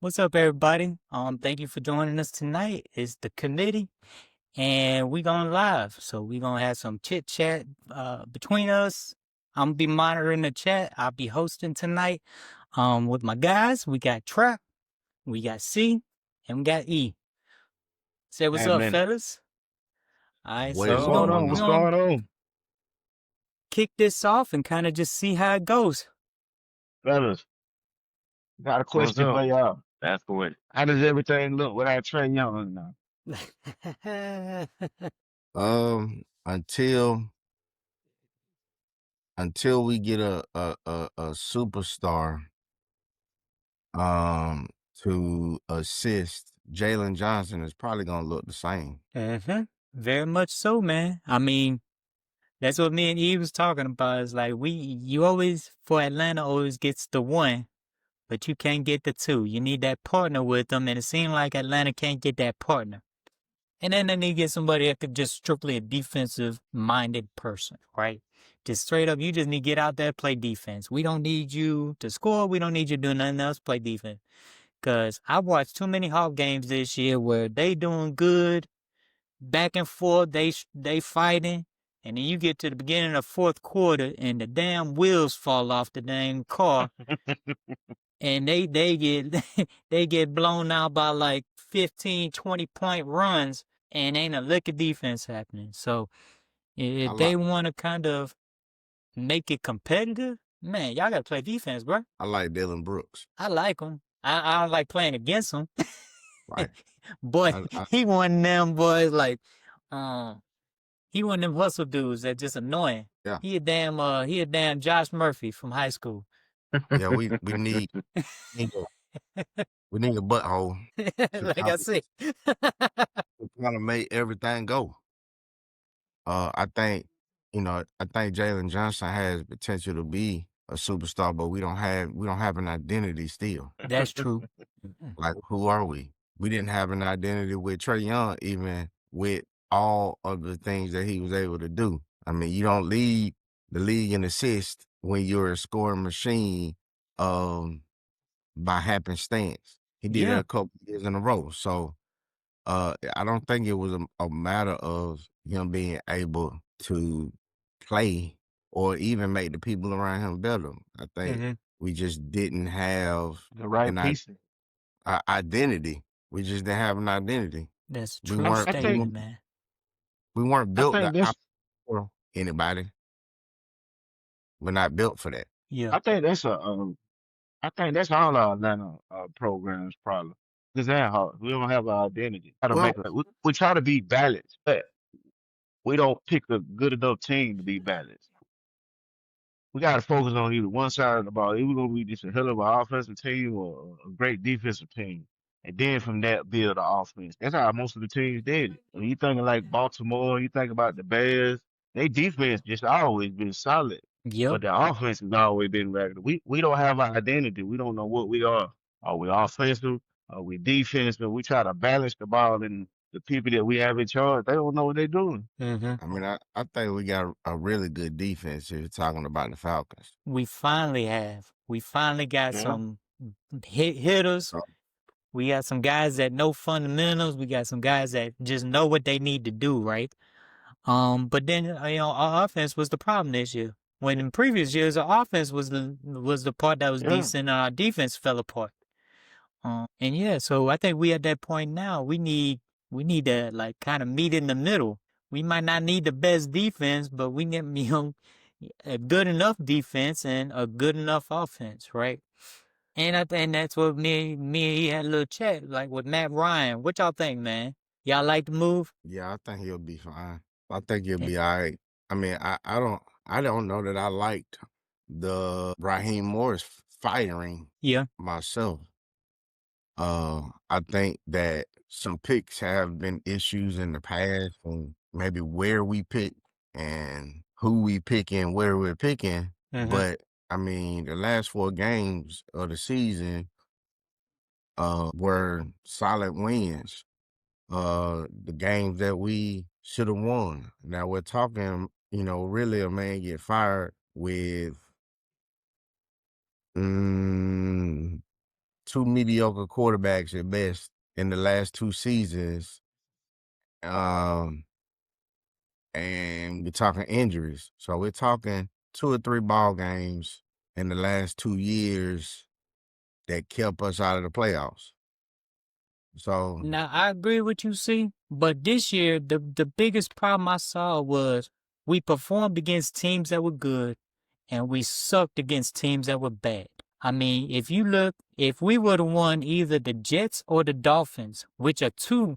What's up, everybody? Thank you for joining us tonight. It's the committee, and we going live. So we gonna have some chit chat between us. I'm gonna be monitoring the chat. I'll be hosting tonight. With my guys, we got Trap, we got C, and we got E. Say what's up, Man, fellas. All right, What so is what's we're going gonna on? going we're What's on? gonna going on, kick this off and kind of just see how it goes. fellas? Got a What's question up? for y'all. That's what. How does everything look without Trey Young now? Until we get a superstar to assist, Jalen Johnson is probably gonna look the same. Very much so, man. I mean, that's what me and E was talking about. Is like you always for Atlanta always gets the one, but you can't get the two. You need that partner with them, and it seemed like Atlanta can't get that partner. And then they need to get somebody that could just strictly a defensive minded person, right? Just straight up, you just need to get out there, play defense. We don't need you to score. We don't need you to do nothing else. Play defense. Cause I watched too many Hawk games this year where they doing good, back and forth, they fighting, and then you get to the beginning of fourth quarter and the damn wheels fall off the dang car, and they get they get blown out by like 15, 20 point runs, and ain't a lick of defense happening. So I if like they want to kind of make it competitive, man, y'all gotta play defense, bro. I like Dylan Brooks. I like them. I don't like playing against them. Right. Boy, I he one of them boys like, he one of them hustle dudes that just annoying. yeah. He a damn Josh Murphy from high school. Yeah, we need need a, we need a butthole to Like I said. kind of make everything go. I think Jalen Johnson has potential to be a superstar, but we don't have an identity still. That's true. Like, who are we? We didn't have an identity with Trey Young, even with all of the things that he was able to do. I mean, you don't lead the league in assists when you're a scoring machine by happenstance. He did that a couple years in a row. So I don't think it was a matter of him being able to play or even make the people around him better. I think we just didn't have The right an pieces. identity. We just didn't have an identity. That's a We true weren't statement, man. we weren't I built think to that's outperform anybody. We're not built for that. Yeah. I think that's I think that's all our Atlanta programs problem. Cause that hard. We don't have an identity. Try to Well, make we try to be balanced, but we don't pick a good enough team to be balanced. We got to focus on either one side of the ball. Either we're gonna be just a hell of an offensive team or a great defensive team, and then from that build the offense. That's how most of the teams did it. When you think of like Baltimore, you think about the Bears. They defense just always been solid, Yep. but the offense has always been regular. We don't have an identity. We don't know what we are. Are we offensive? Are we defensive? We try to balance the ball, and the people that we have in charge, they don't know what they're doing. I mean, I think we got a really good defense if you're talking about the Falcons. We finally have. We finally got Yeah. some hitters. Oh. We got some guys that know fundamentals. We got some guys that just know what they need to do, right? But then our offense was the problem this year. When in previous years, our offense was the part that was Yeah. decent, and our defense fell apart. And yeah, so I think we at that point now. We need to like kind of meet in the middle. We might not need the best defense, but we need a good enough defense and a good enough offense, right? And I think that's what me and he had a little chat like with Matt Ryan. What y'all think, man? Y'all like the move? Yeah, I think he'll be fine. I think he'll be all right. I mean, I don't know that I liked the Raheem Morris firing myself. I think that some picks have been issues in the past, and maybe where we pick and who we pick and where we're picking. But I mean, the last 4 games of the season were solid wins. The games that we should have won. Now we're talking, really a man get fired with 2 mediocre quarterbacks at best in the last 2 seasons. And we're talking injuries. So we're talking 2 or 3 ball games in the last 2 years that kept us out of the playoffs. So Now I agree with you, see, but this year the biggest problem I saw was we performed against teams that were good and we sucked against teams that were bad. I mean, if you look, if we would have won either the Jets or the Dolphins, which are two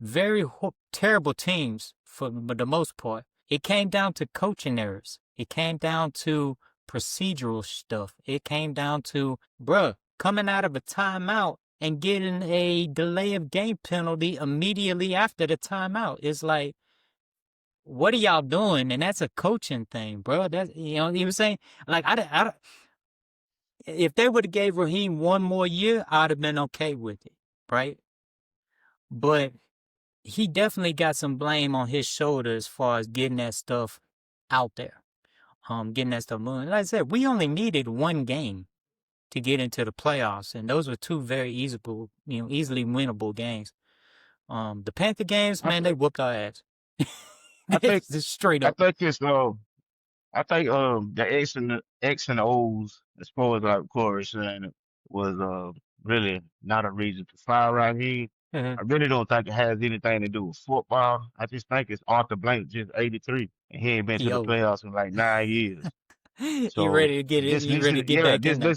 very terrible teams for the most part, it came down to coaching errors. It came down to procedural stuff. It came down to, bruh, coming out of a timeout and getting a delay of game penalty immediately after the timeout. It's like, what are y'all doing? And that's a coaching thing, bro. That's, you know what I'm saying? Like, if they would have gave Raheem one more year, I'd have been okay with it, right? But he definitely got some blame on his shoulder as far as getting that stuff out there, getting that stuff moving. Like I said, we only needed one game to get into the playoffs, and those were two very easily winnable games. The Panther games, I man, they whooped our ass. I think Just straight I up. think it's I think the X and O's as far as like Corey saying it was really not a reason to fire Raheem. Uh-huh. I really don't think it has anything to do with football. I just think it's Arthur Blank just 83 and he ain't been to the Yo, playoffs in like 9 years. he So ready to get it. just He ready to listen, get yeah, back in just there.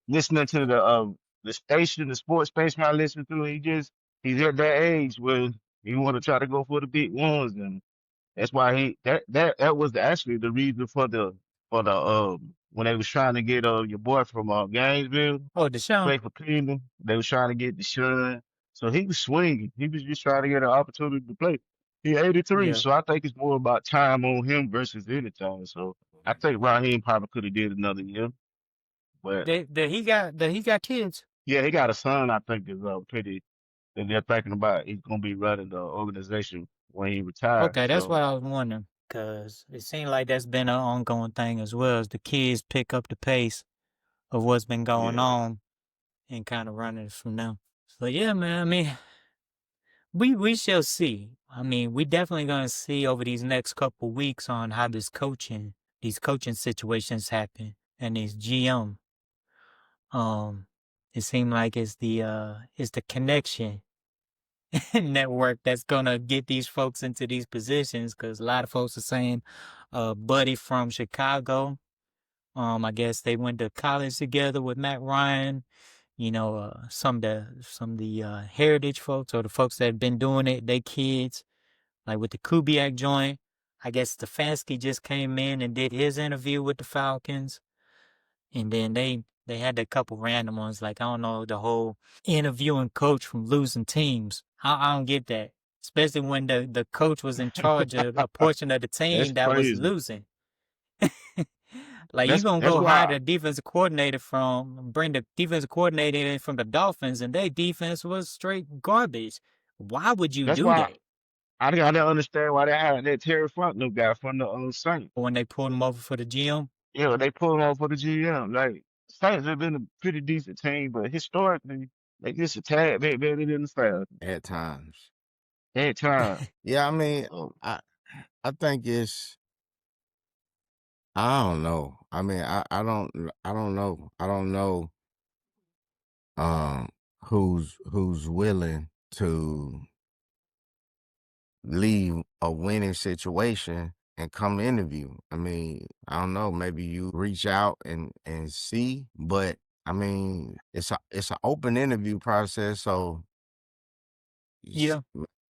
listening to the station, the sports station I listen to. He's at that age where he want to try to go for the big ones, and that's why that was actually the reason for the when they was trying to get your boy from Gainesville Oh, to Deshaun. play for Cleveland. They was trying to get Deshaun, so he was swinging. He was just trying to get an opportunity to play. He 83, Yeah. so I think it's more about time on him versus anything. So I think Raheem probably could have did another year, but He got kids. yeah, he got a son. I think is pretty. And they're thinking about he's gonna be running the organization when he retires. Okay, that's So what I was wondering. Cause it seemed like that's been an ongoing thing as well as the kids pick up the pace of what's been going yeah, on and kind of running it from them. So yeah, man. I mean, we shall see. I mean, we definitely gonna see over these next couple weeks on how these coaching situations happen, and these GM. It seemed like it's the connection network that's gonna get these folks into these positions. Because a lot of folks are saying, Buddy from Chicago. I guess they went to college together with Matt Ryan. You know, some of the heritage folks or the folks that have been doing it, they kids, like with the Kubiak joint. I guess Stefanski just came in and did his interview with the Falcons, and then they had a couple random ones, like I don't know, the whole interviewing coach from losing teams. I don't get that, especially when the coach was in charge of a portion of the that's team that was crazy. losing. Like you gonna That's go hire why the defensive coordinator bring the defensive coordinator in from the Dolphins, and their defense was straight garbage. Why would you that's do why that I don't understand why they hired that Terry Fontenot guy from the Saints. when they pulled him over for the GM? Yeah, they pulled him off for the GM. Like Saints have been a pretty decent team, but historically they just a tad bit better than the Falcons at times. at time. Yeah, I mean, So I think it's I don't know. I mean, I don't know. I don't know um who's willing to leave a winning situation and come interview. I mean, I don't know, maybe you reach out and see, but I mean, it's an open interview process, so Yeah,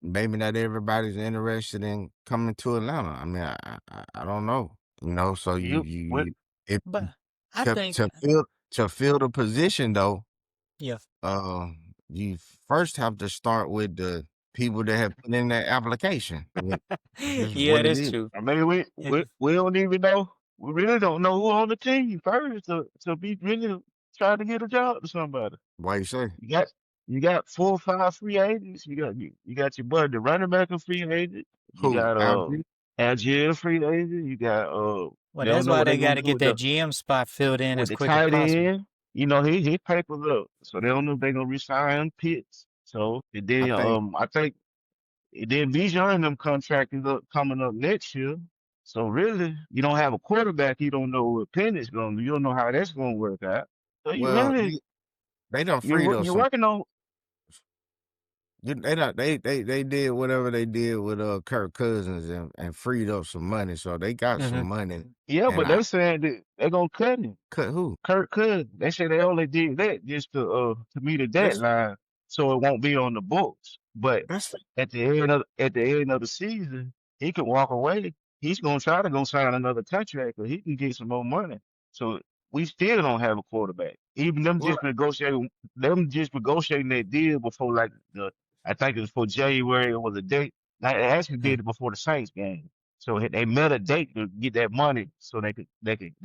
maybe not everybody's interested in coming to Atlanta. I mean, I don't know, so you what if but I to think fill the position though, yeah, uh, you first have to start with the people that have put in that application. This is yeah, what it that's is. true. I mean we don't even know we really don't know who on the team first to be really trying to get a job to somebody. Why you say? You got you got 4 or 5 free agents. You got your buddy the running back a free agent. You Who? got Algier? Algier free agent. You got Well, they don't that's know why what they're they got gonna to do get that GM spot filled in with as the quick as tight possible. end. You know, his papers up, so they don't know if they're gonna resign Pitts. So and I then think I think then Bijan and them contract is up coming up next year. So really, you don't have a quarterback. You don't know what Pennett's gonna do. You don't know how that's gonna work out. So you well really they done freed up you're some. working on. They did whatever they did with Kirk Cousins and freed up some money, so they got some money. Yeah, And but I they saying that they're gonna cut him. cut who? Kirk Cousins. They say they only did that just to meet a That's deadline, so it won't be on the books. But that's at the end of the season, he could walk away. He's gonna try to go sign another contract, but he can get some more money. So we still don't have a quarterback. Even well, them just negotiating that deal before like I think it was for January. It was a date. Like, they actually did it before the Saints game. So they met a date to get that money, so they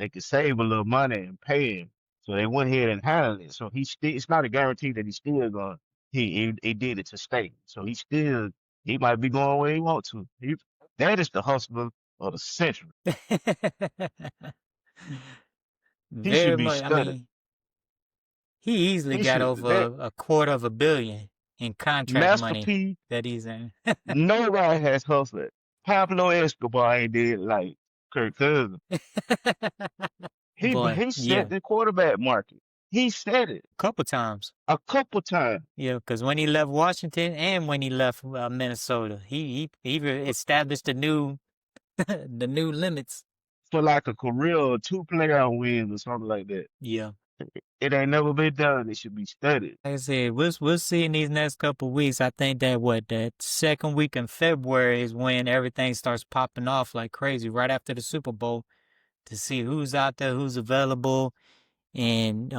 could save a little money and pay him. So they went ahead and handled it. So he still, it's not a guarantee that he's still going. He did it to stay. So he might be going where he wants to. That is the hustler of the century. He should Very be much. I studied. mean, he easily He got should that over a quarter of a billion in contract Master money P. that he's in. Nobody has hustled. Pablo Escobar ain't did like Kirk Cousins. Boy, He set yeah, the quarterback market. He said it couple times. a couple times Yeah, because when he left Washington and when he left Minnesota, he established the new the new limits. for like a career or two playoff wins or something like that. Yeah. It ain't never been done. It should be studied. Like I said, we'll see in these next couple weeks. I think that that second week in February is when everything starts popping off like crazy, right after the Super Bowl, to see who's out there, who's available, and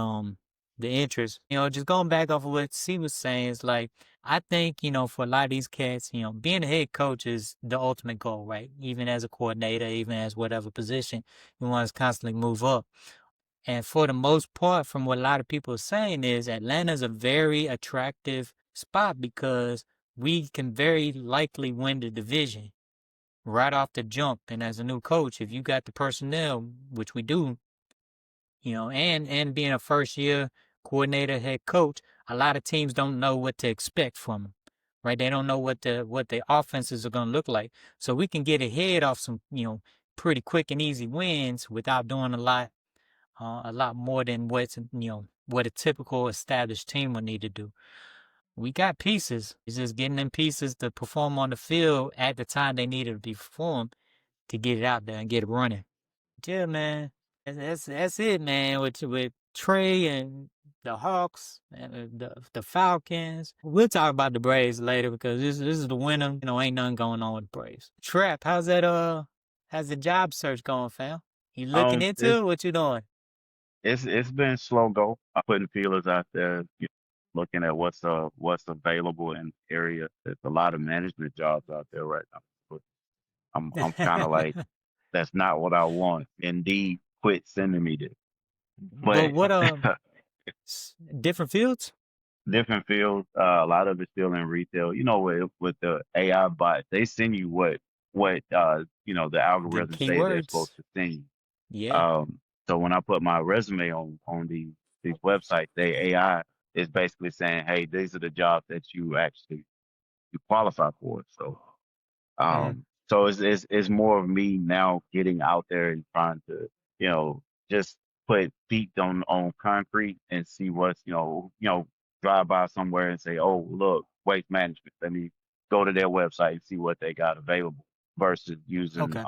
the interest. Just going back off of what C was saying is like I think, for a lot of these cats, being a head coach is the ultimate goal, right? Even as a coordinator, even as whatever position, you want to constantly move up. And for the most part, from what a lot of people are saying is Atlanta's a very attractive spot because we can very likely win the division right off the jump. And as a new coach, if you got the personnel, which we do, and being a first year coordinator, head coach, a lot of teams don't know what to expect from them. Right? They don't know what the offenses are going to look like. So we can get ahead off some, pretty quick and easy wins without doing a lot more than what a typical established team would need to do. We got pieces. It's just getting them pieces to perform on the field at the time they needed to be performed to get it out there and get it running. Yeah, man. That's it, man. With Trey and the Hawks and the Falcons. We'll talk about the Braves later because this is the winter. Ain't nothing going on with the Braves. Trap, how's the job search going, fam? You looking into It's it? What you doing? it's been slow go. I'm putting feelers out there, looking at what's available in the area. There's a lot of management jobs out there right now. But I'm kind of like, that's not what I want. Indeed, quit sending me this. But But what different fields? different fields, a lot of it's still in retail. With the AI bots, they send you what the The algorithms say they're keywords. supposed to send you. Yeah. So when I put my resume on these websites, they AI is basically saying, hey, these are the jobs that you qualify for. So it's more of me now getting out there and trying to, just put feet on concrete and see what's, drive by somewhere and say, oh, look, waste management. Let me go to their website and see what they got available versus using Okay.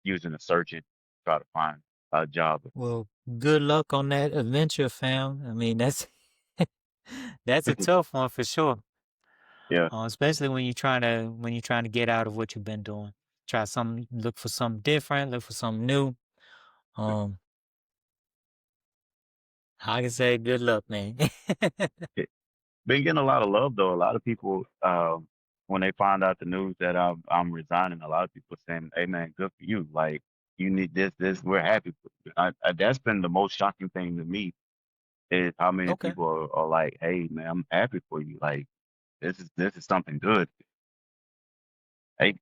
using a search and try to find a job. Well, good luck on that adventure, fam. I mean, that's that's a tough one for sure. Yeah. Especially when you're trying to get out of what you've been doing. Look for something different, look for something new. Um, I can say good luck, man. Been getting a lot of love though. A lot of people, when they find out the news that I'm resigning, a lot of people saying, "Hey man, good for you. Like you need this, this. We're happy for you." That's been the most shocking thing to me is how many Okay. people are like, "Hey man, I'm happy for you. Like this is something good. Hey,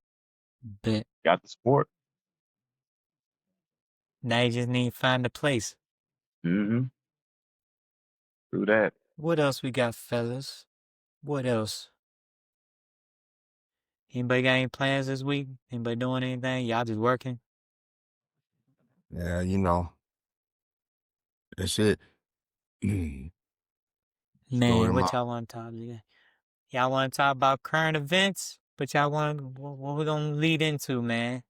But got the support." now you just need to find a place. Hmm. Through that. What else we got, fellas? What else? Anybody got any plans this week? Anybody doing anything? Y'all just working? Yeah, you know, that's it. Story Man, of my what y'all want to talk about? Y'all want to talk about current events? But y'all want what we gonna lead into, man?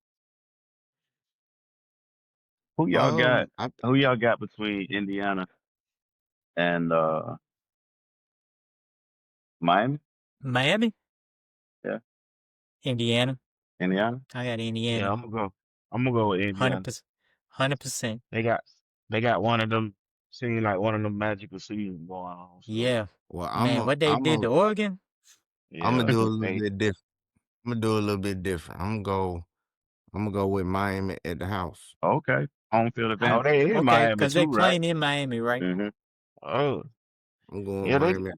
Who y'all got? I Who y'all got between Indiana and Miami? Miami, Yeah, Indiana. Indiana. I got Yeah, Indiana. I'm gonna go. I'm gonna go with Indiana. 100%. 100%. They got they got one of them. Seem like one of them magical seasons going on. So Yeah, well, man. What they did to Oregon? I'm gonna yeah, do a little they. bit different. I'm gonna do a little bit different. I'm gonna go with Miami at the house. Okay. Home field I, Oh, advantage. they in okay, Miami cause they too, right? playing in Miami, right? Mm-hmm. Oh, I'm going with yeah. They Miami.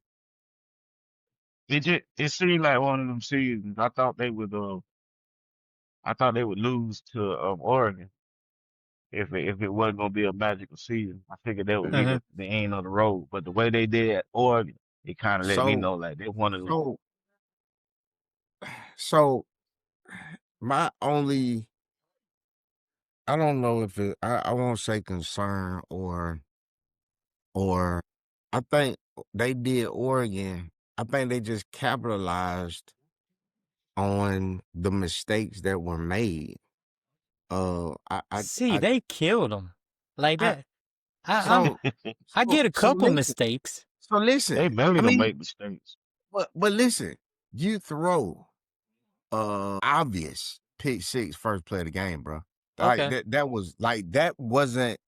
it seemed like one of them seasons. I thought they would lose to Oregon if it wasn't gonna be a magical season. I figured they would Mm-hmm. be Uh-huh. the end of the road. But the way they did at Oregon, it kind of let me So know like they one of them. so so my only I don't know if I won't say concern or I think they did Oregon. I think they just capitalized on the mistakes that were made. See, they killed them like I that. I, I'm. so I so get a so couple listen. mistakes. So They listen. mainly I gonna mean, make mistakes. but listen. You throw obvious pick six first play of the game, bro. Like Okay. that was like that wasn't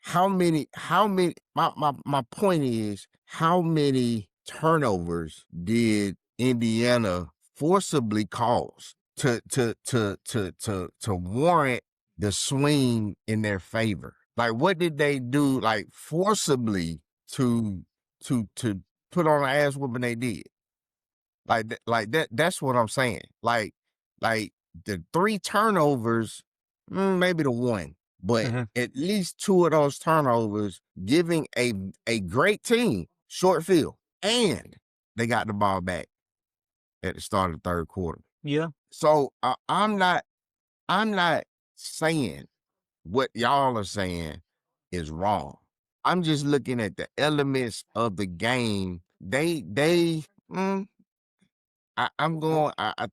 how many my point is how many turnovers did Indiana forcibly cause to warrant the swing in their favor? Like what did they do like forcibly to to put on an ass whooping they did? Like that's what I'm saying. Like the 3 turnovers, maybe the 1, but Uh-huh. at least 2 of those turnovers giving a great team short field, and they got the ball back at the start of the 3rd quarter. Yeah. So I'm not saying what y'all are saying is wrong. I'm just looking at the elements of the game. Mm, I'm going. I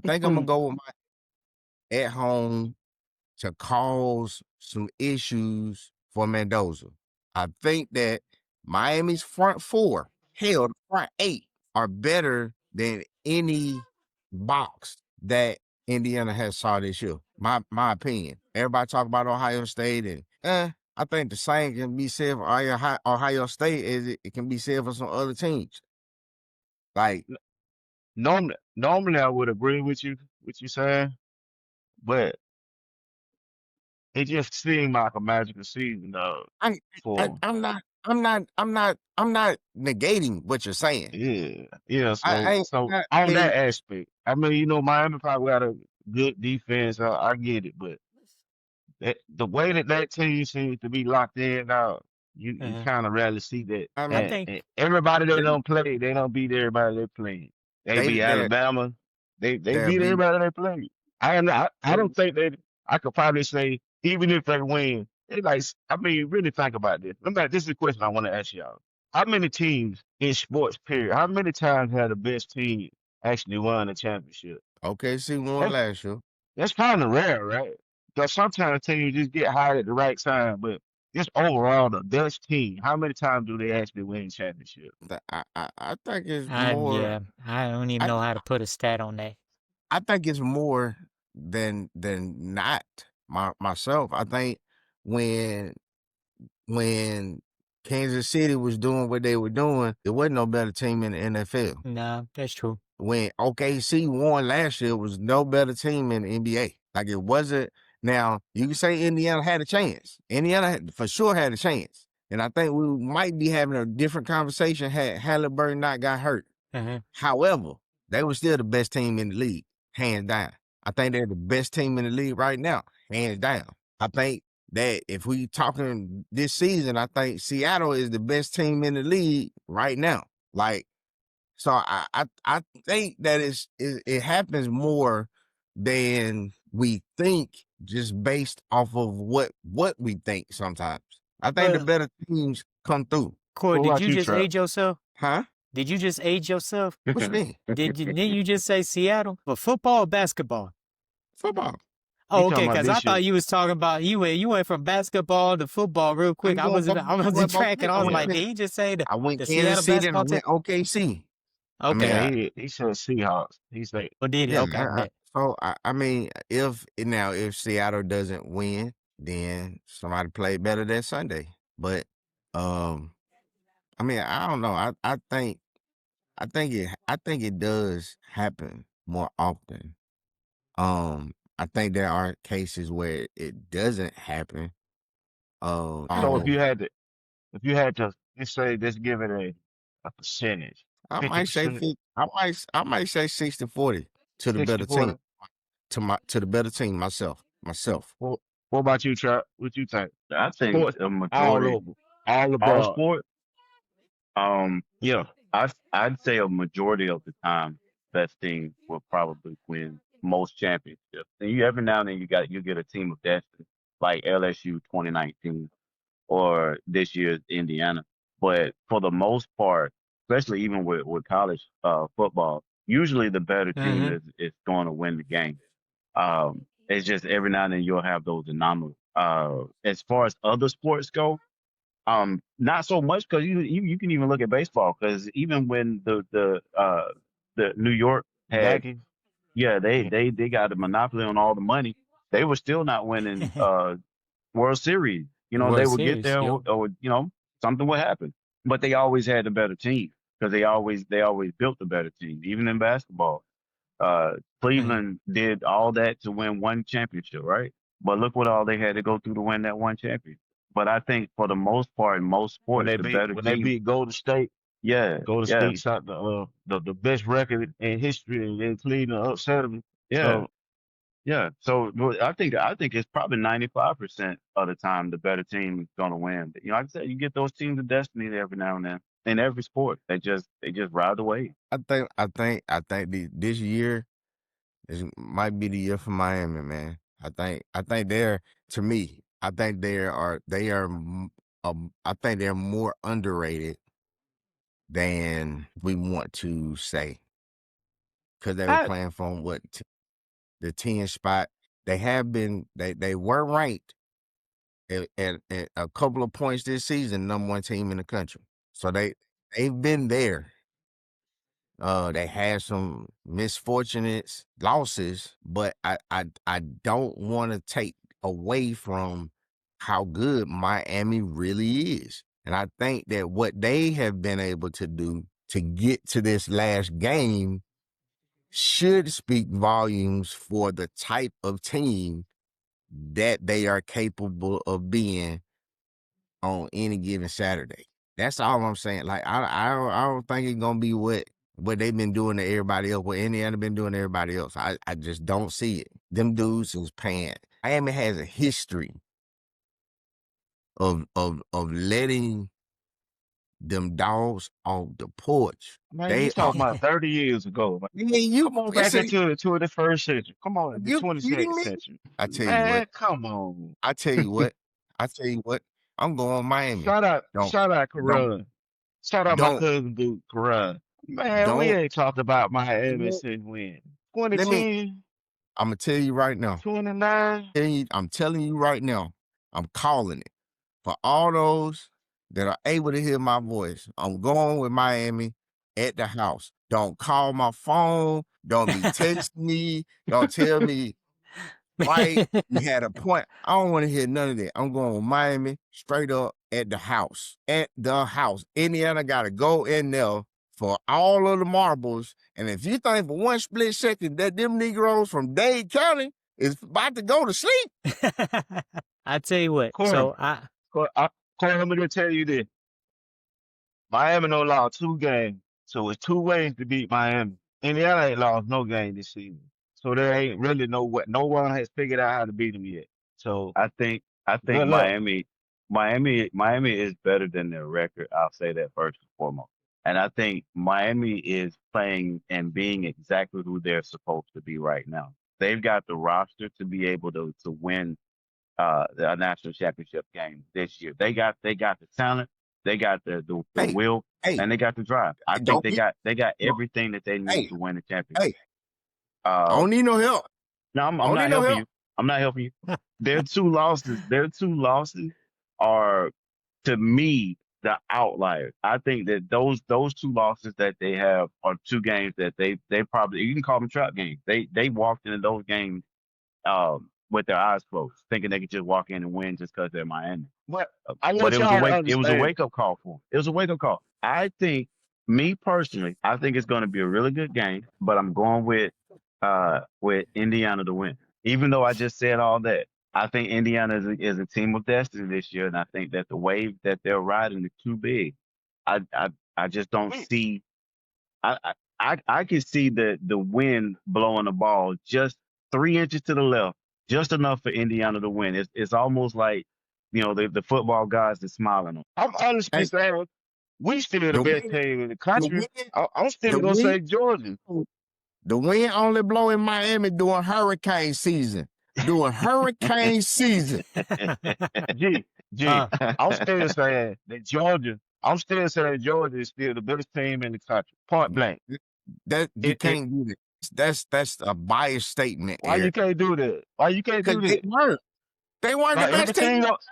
think I'm gonna go with my at home to cause some issues for Mendoza. I think that Miami's front 4, hell, the front 8 are better than any box that Indiana has saw this year. My opinion. Everybody talk about Ohio State and I think the same can be said for Ohio State as it can be said for some other teams. Like Normally I would agree with you saying, but it just seemed like a magical season I, for 'em. I'm not negating what you're saying. Yeah. I ain't So not on negating. that aspect, I mean, Miami probably got a good defense. I get it, but the way that team seems to be locked in now, you Uh-huh. kind of rarely see that. I I mean, And think. everybody they they don't play, they don't beat everybody they play. They they beat they're Alabama. They they're beat be everybody they play. I they, don't think they. I could probably say even if they win, they like. I mean, really think about this. This is a question I want to ask y'all. How many teams in sports period? How many times have the best team actually won a championship? OKC won That's last year. that's kind of rare, right? Because sometimes teams just get hired at the right time, but just overall, the best team, how many times do they actually win championship? I think it's I more. yeah. I don't even I know how to put a stat on that. I think it's more than not. Myself, I think when when Kansas City was doing what they were doing, there wasn't no better team in the NFL. No, that's true. When OKC won last year, it was no better team in the NBA. Like it wasn't. Now you can say Indiana had a chance. For sure had a chance, and I think we might be having a different conversation had Halliburton not got hurt. Uh-huh. However, they were still the best team in the league, hands down. I think they're the best team in the league right now, hands down. I think that if we talking this season, I think Seattle is the best team in the league right now. Like, so I think that it happens more than we think, just based off of what we think sometimes. I think the better teams come through. Corey, What did about you you, just Trap? age yourself? Huh? Did you just age yourself? What you mean? Didn't you just say Seattle? For football or basketball? Football. He Oh, okay, talking about because I this year. thought you was talking about you went from basketball to football real quick. I'm I going wasn't both. I I wasn't went both. tracking. I I was went. like, did he just say I went the Kansas Seattle City and I basketball team? went OKC. I Okay. mean, Yeah, he said Seahawks. He said, Well, did he? yeah, Okay, man. bet. So I mean, if Seattle doesn't win, then somebody played better that Sunday. But I mean, I don't know. I think it does happen more often. I think there are cases where it doesn't happen. so Um, if you had to, let's say, just give it a percentage, I might say 50%, I might say 60-40 to the better 60-40. team. To the better team, myself. What about you, Trap? What you think? I think Sports a all majority, over, all all abroad. sport, Yeah. I'd say a majority of the time, best team will probably win most championships. And you every now and then you get a team of destiny, like LSU 2019 or this year's Indiana. But for the most part, especially even with college football, usually the better team Mm-hmm. is going to win the game. It's just every now and then you'll have those anomalies. As far as other sports go, not so much because you can even look at baseball because even when the New York had Yankees. Yeah. they got a monopoly on all the money, they were still not winning World Series. You know, they World would get Series, there yep. or you know something would happen, but they always had the better team because they always built the better team. Even in basketball, Mm-hmm. Cleveland did all that to win one championship, right? But look what all they had to go through to win that one championship. But I think for the most part, in most sports, the better When they team, beat Golden State, yeah, Golden yeah, State shot the best record in history and Cleveland upset them. yeah, So yeah. So well, I think it's probably 95% of the time the better team is gonna win. But, you know, like I said, you get those teams of destiny every now and then in every sport. They just ride the wave. I think this year might be the year for Miami, man. I think they're to me. I think I think they're more underrated than we want to say because they were I playing from the 10 spot. They were ranked at a couple of points this season, number one team in the country. So they've been there. They had some misfortunate losses, but I don't want to take away from how good Miami really is. And I think that what they have been able to do to get to this last game should speak volumes for the type of team that they are capable of being on any given Saturday. That's all I'm saying. Like I don't think it's gonna be what they've been doing to everybody else, what Indiana been doing to everybody else. I just don't see it. Them dudes is paying. Miami has a history of letting them dogs off the porch. Man, you They are. talking about 30 years ago. Man. Yeah, you Come on back listen. into the first century. Come on, in the You 22nd kidding me? century. I tell you what. Man, come on. I tell you what. I tell you what. I'm going Miami. Don't Shout out don't Karan. Shout out my don't cousin Duke Karan. Man, we don't. ain't talked about Miami since when? Let me. 2010, I'm gonna tell you right now. 29. I'm telling you right now, I'm calling it. For all those that are able to hear my voice, I'm going with Miami at the house. Don't call my phone. Don't be texting me. Don't tell me, Mike, you had a point. I don't want to hear none of that. I'm going with Miami straight up at the house. At the house. Indiana got to go in there for all of the marbles. And if you think for one split second that them Negroes from Dade County is about to go to sleep, I tell you what. Corey, So I Corey, I'm going to tell you this. Miami no lost 2 games. So it's 2 ways to beat Miami. Indiana ain't lost no game this season. So there ain't really no one has figured out how to beat them yet. So I think I think Good luck. Miami is better than their record. I'll say that first and foremost. And I think Miami is playing and being exactly who they're supposed to be right now. They've got the roster to be able to win a national championship game this year. They got the talent, they got the Hey, will, hey, and they got the drive. I think don't they get got no, everything that they need hey, to win the hey, championship. I Uh, don't need no help. no, I I'm don't need not no helping help. you. I'm not helping you. Their two losses are, to me, the outliers. I think that those two losses that they have are two games that they probably, you can call them trap games. They walked into those games with their eyes closed, thinking they could just walk in and win just because they're Miami. But I But want y'all to it was a understand. wake up call for him. It was a wake up call. I think, me personally, I think it's going to be a really good game, but I'm going with Indiana to win. Even though I just said all that, I think Indiana is a team of destiny this year, and I think that the wave that they're riding is too big. I just don't We, see. I can see the wind blowing the ball just 3 inches to the left, just enough for Indiana to win. It's almost like, the football guys are smiling on. I'm honestly Hey, saying we still the the best wind, team in the the country. wind, I'm the still gonna wind, say Georgia. the wind only blow in Miami during hurricane season. During hurricane season. G, G, uh, I'm still saying that Georgia. I'm still saying Georgia is still the best team in the country. Point blank. That you It can't do that. That's a biased statement, Why you Eric. can't do that? Why you can't Because do they that? weren't. They weren't the Like best team. everything else,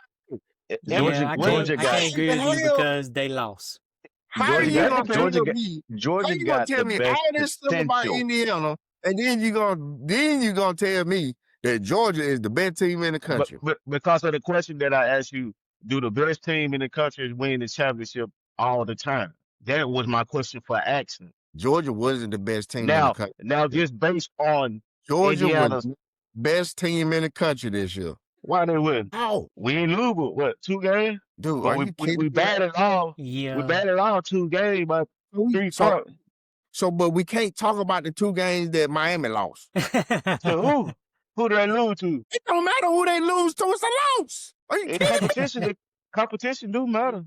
every yeah, Georgia I well, can't Georgia I got can't how in agree the with you hell? because they lost. How Georgia you got gonna exactly. tell Georgia got me? How Georgia you gonna got tell the me best all this stuff about potential. Indiana, and then you gonna tell me that Georgia is the best team in the But, country? but because of the question that I asked you, do the best team in the country win the championship all the time? That was my question for action. Georgia wasn't the best team in the Now, country. now just based on Georgia was Indiana's, the best team in the country this year. why they win? Oh, We ain't lose but what, 2 games? dude, But are we you we, kidding we me? batted all we Yeah. batted all 2 games by three So, points. but we can't talk about the two games that Miami lost. To who? Who did they lose to? It don't matter who they lose to; it's a loss. Are you In kidding me? competition, the competition do matter.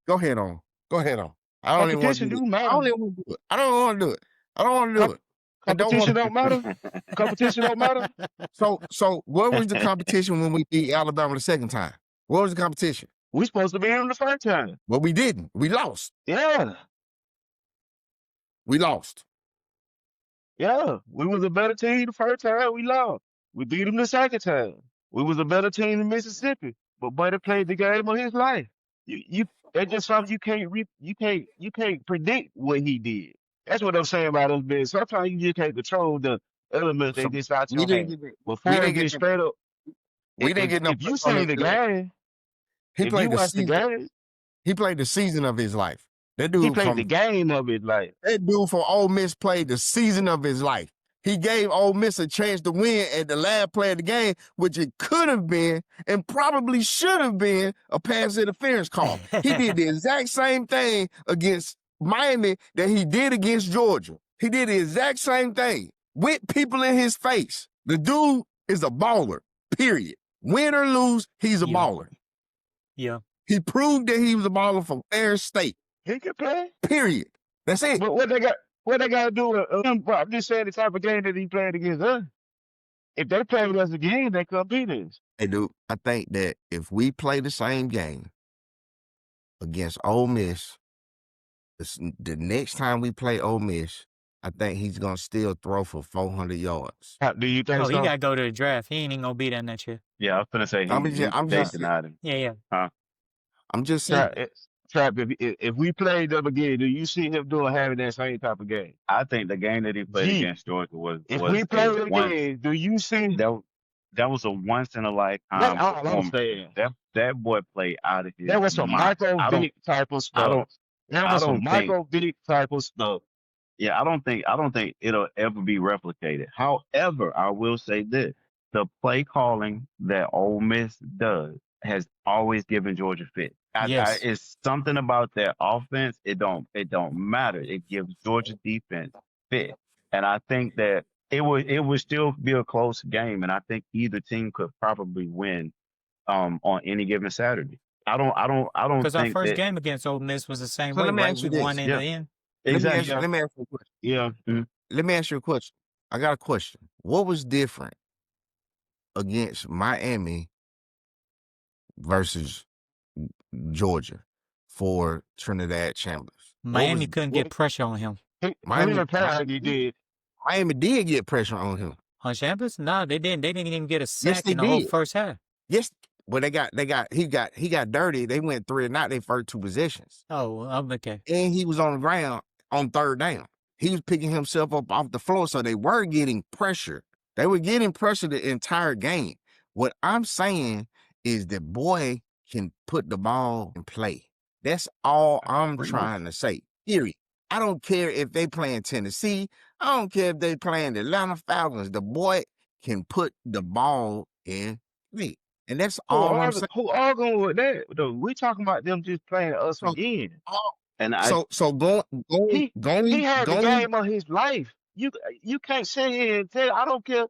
Go ahead on. Go ahead on. I don't even want to Competition do it. do I matter. don't even want to do it. I don't want to do it. I don't want to do Com- it. I don't want competition to. don't matter. Competition don't matter. So what was the competition when we beat Alabama the second time? What was the competition? We supposed to be in the first time. Well, we didn't. We lost. Yeah, We lost. yeah. We was a better team the first time. We lost. We beat them the second time. We was a better team in Mississippi. But Buddy played the game of his life. You that's just something you can't predict what he did. That's what I'm saying about us being. Sometimes you just can't control the elements So they just out we your didn't hand. get. We Before it didn't get. gets straight up, We didn't get no if you playoff see the experience. game, He if you played the watch the season. game, He played the season of his life. That he dude played the from game of his life. That dude from Ole Miss played the season of his life. He gave Ole Miss a chance to win at the last play of the game, which it could have been and probably should have been a pass interference call. He did the exact same thing against Miami that he did against Georgia. He did the exact same thing with people in his face. The dude is a baller, period. Win or lose, he's a Yeah. baller. Yeah. He proved that he was a baller from Air State, He can play. period. That's it. But what they got to do with him? Bro, I'm just saying the type of game that he played against us. If they play with us again, they could beat us. Hey, dude, I think that if we play the same game against Ole Miss, the next time we play Ole Miss, I think he's going to still throw for 400 yards. Do you think Oh, he so? got to go to the draft. He ain't even going to be there next year. Yeah, I was gonna say they just denied him. Yeah. I'm just saying. Trap, if we play them again, do you see him having that same type of game? I think the game that he played G, against Georgia was if we play a it once again, do you see? that was a once in a That's lifetime all I'm performance. saying. That boy played out of his That was some mind. Michael Vick type of I stuff. don't That I was some don't think Michael Vick type of stuff. Yeah, I don't think it'll ever be replicated. However, I will say this: the play calling that Ole Miss does has always given Georgia fit. Yes. It's something about their offense. It don't matter. It gives Georgia defense fit, and I think that it would still be a close game, and I think either team could probably win on any given Saturday. I don't Because our think first that. game against Ole Miss was the same So way, let me right? ask We you won this. in the Yeah, end. exactly. Yeah, Let me ask you a question. yeah. Let me ask you a question. I got a question. What was different against Miami versus Georgia for Trinidad Chambers? Miami couldn't get pressure on him. He Miami, didn't play like he did. Miami did get pressure on him. On Chambers? No, they didn't. They didn't even get a Yes, sack they in the whole did. first half. Yes, well, he got dirty. They went 3 and out their first 2 possessions. Oh, okay. And he was on the ground on 3rd down. He was picking himself up off the floor, so they were getting pressure. They were getting pressure the entire game. What I'm saying is that boy can put the ball in play. That's all I'm trying to say. Period. I don't care if they playing Tennessee. I don't care if they playing the Atlanta Falcons. The boy can put the ball in play. And that's all I'm saying. Who arguing with that though? We talking about them just playing us So, again. all- And so he going had the game of his life. You can't sit here and tell. I don't care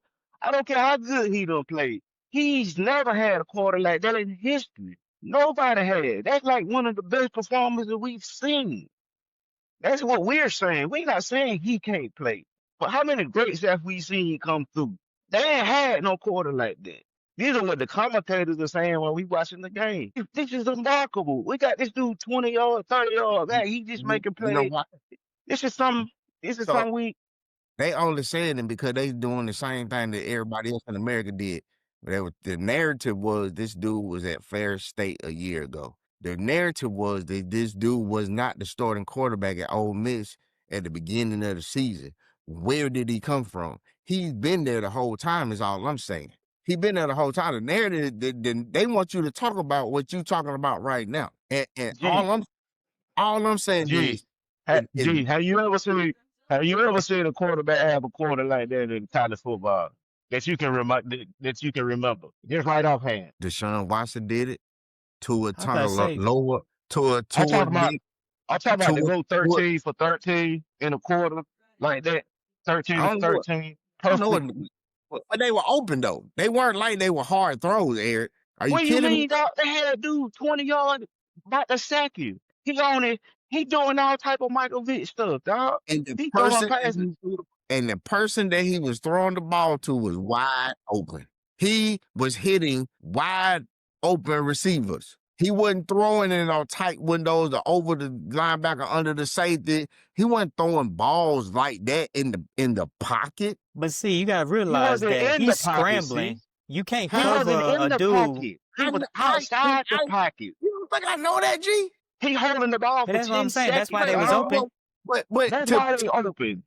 how good he done played. He's never had a quarter like that in history. Nobody had. That's like one of the best performances we've seen. That's what we're saying. We're not saying he can't play. But how many greats have we seen come through? They ain't had no quarter like that. These are what the commentators are saying when we watching the game. This is remarkable. We got this dude 20 yards, 30 yards. Hey, he just making you know plays. what? This is something So we they only saying it because they doing the same thing that everybody else in America did. But the narrative was this dude was at Fair State a year ago. The narrative was that this dude was not the starting quarterback at Ole Miss at the beginning of the season. Where did he come from? He's been there the whole time is all I'm saying. He's been there the whole time. The narrative, they want you to talk about what you're talking about right now. And G, all I'm saying G, is have you ever seen a quarterback have a quarter like that in college football that you can remember? Just right offhand. Deshaun Watson did it. Tua I gotta say, lower Tua I'm talking about did to Tua. go 13 for 13 in a quarter like that. 13 I to don't know. 13. I don't know Perfect. but they were open though. They weren't like they were hard throws, Eric. Are you What do you kidding me? mean, dog? They had a dude 20 yards about to sack you. He on it. He doing all type of Michael Vick stuff, dog. And the He throwing person passes. that he was throwing the ball to was wide open. He was hitting wide open receivers. He wasn't throwing in on tight windows or over the linebacker under the safety. He wasn't throwing balls like that in the pocket. but see, you gotta He realize wasn't that in he's the pocket, scrambling. see? You can't He cover wasn't in a the dude. pocket. He was outside the pocket. You don't think I know that, G? He holding the ball But for that's what 10 I'm saying. That's why seconds, they was dog. open. But That's why they open.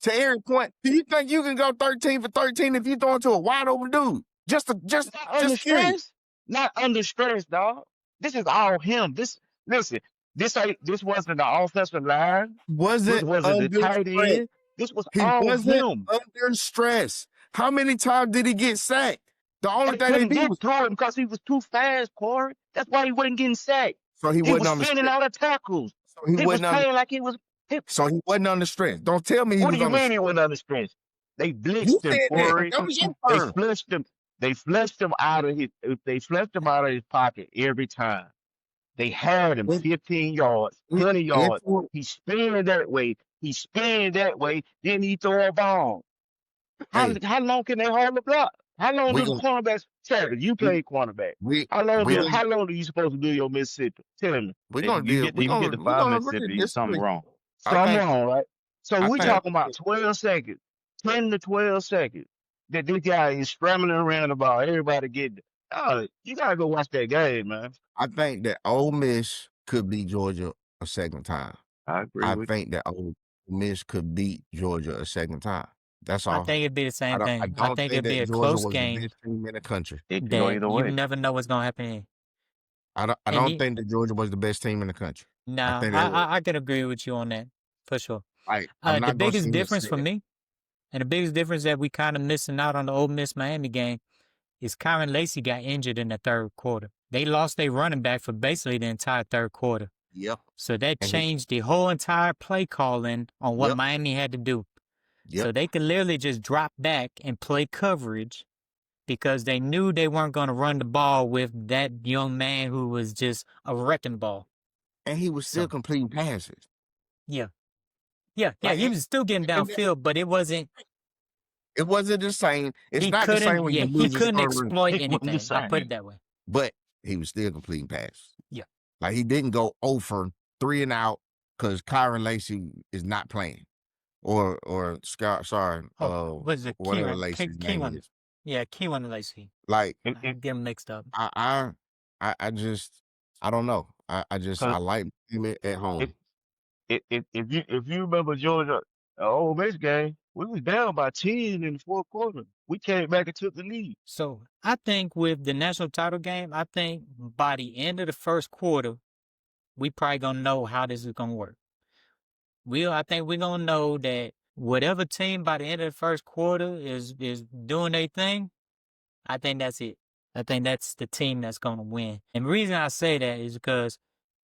to Eric's point, do you think you can go 13 for 13 if you throw it to a wide open dude? Just Not under curious. stress. Not under stress, dog. This is all him. This wasn't the offensive line. This wasn't the tight end. This was He all wasn't him. under stress. How many times did he get sacked? The only They thing they couldn't did get was to him because he was too fast, Corey. That's why he wasn't getting sacked. so he He wasn't was on the spinning stress. out of tackles. So he He was wasn't under. playing like he was. So he wasn't under stress. Don't tell me he What was do you on the mean he stress. wasn't under stress? They You blitzed him, said that. Corey. That was your They term. flushed him. They flushed him out of his. They flushed him out of his pocket every time. They had him 15 yards, 20 yards. He spinning that way. He spinning that way. Then he throw a ball. How long can they hold the block? How long do the cornerbacks? Travis, you play cornerback. How long are you supposed to do your Mississippi? Tell me. If you get the 5 Mississippi, something wrong. Something wrong, right? So we talking about 12 seconds, 10 to 12 seconds that this guy is scrambling around the ball. Everybody get it. Oh, you gotta go watch that game, man. I think that Ole Miss could beat Georgia a second time. I agree. I think that Ole Miss could beat Georgia a second time. That's all. I think it'd be the same thing. I think it'd be a Georgia close was game. the best team in the country. It could go either way. You never know what's gonna happen. I don't think that Georgia was the best team in the country. Nah, I can agree with you on that for sure. The biggest difference for me, and the biggest difference that we kind of missing out on the Ole Miss Miami game, is Kyron Lacy got injured in the third quarter. They lost their running back for basically the entire third quarter. Yep. So that changed the whole entire play calling on what Miami had to do. Yep. So they could literally just drop back and play coverage. because they knew they weren't going to run the ball with that young man who was just a wrecking ball. And he was still completing passes. Yeah. Yeah, Like, he was still getting downfield, but it wasn't the same. It's he not the same couldn't when you he lose a couldn't starter. exploit It wasn't the anything. I put same. it that way. But he was still completing passes. Yeah. Like, he didn't go 0 for 3 and out because Kyron Lacey is not playing. Or Scott, sorry, was it whatever Keywan? Lacey's name is. Yeah, Keywan Lacey. Like, I get them mixed up. I just, I don't know. I like him at home. If you remember Georgia, Ole Miss game, we was down by 10 in the fourth quarter. We came back and took the lead. So I think with the national title game, I think by the end of the first quarter, we probably gonna know how this is gonna work. I think we're gonna know that whatever team by the end of the first quarter is doing their thing, I think that's it. I think that's the team that's gonna win. And the reason I say that is because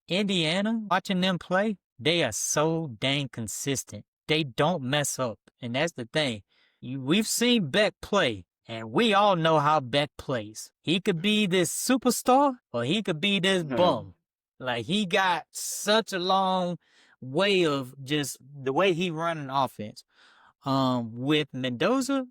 Indiana, watching them play, they are so dang consistent. They don't mess up. And that's the thing. We've seen Beck play, and we all know how Beck plays. He could be this superstar, or he could be this bum. Like, he got such a long way of just the way he run an offense. With Mendoza,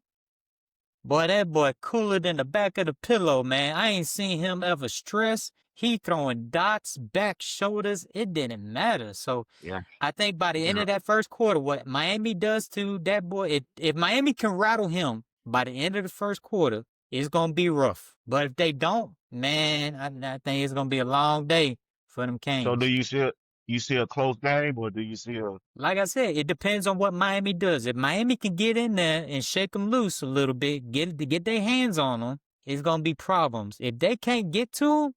boy, that boy cooler than the back of the pillow, man. I ain't seen him ever stress. He throwing dots, back, shoulders. It didn't matter. So Yeah. I think by the end of that first quarter, what Miami does to that boy, if Miami can rattle him by the end of the first quarter, it's going to be rough. But if they don't, man, I think it's going to be a long day for them Canes. So do you see a close game, or do you see a? Like I said, it depends on what Miami does. If Miami can get in there and shake them loose a little bit, get their hands on them, it's gonna be problems. If they can't get to them,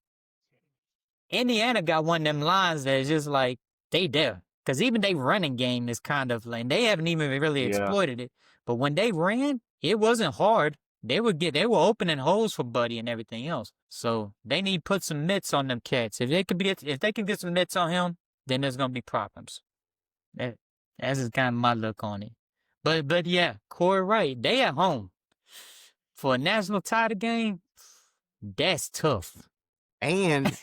Indiana got one of them lines that is just like they there. Because even their running game is kind of like they haven't even really exploited it. But when they ran, it wasn't hard. They were opening holes for Buddy and everything else. So they need to put some mitts on them cats. If they can get some mitts on him, then there's gonna be problems. That's just kind of my look on it. But yeah, Corey Wright, they at home for a national title game. That's tough. And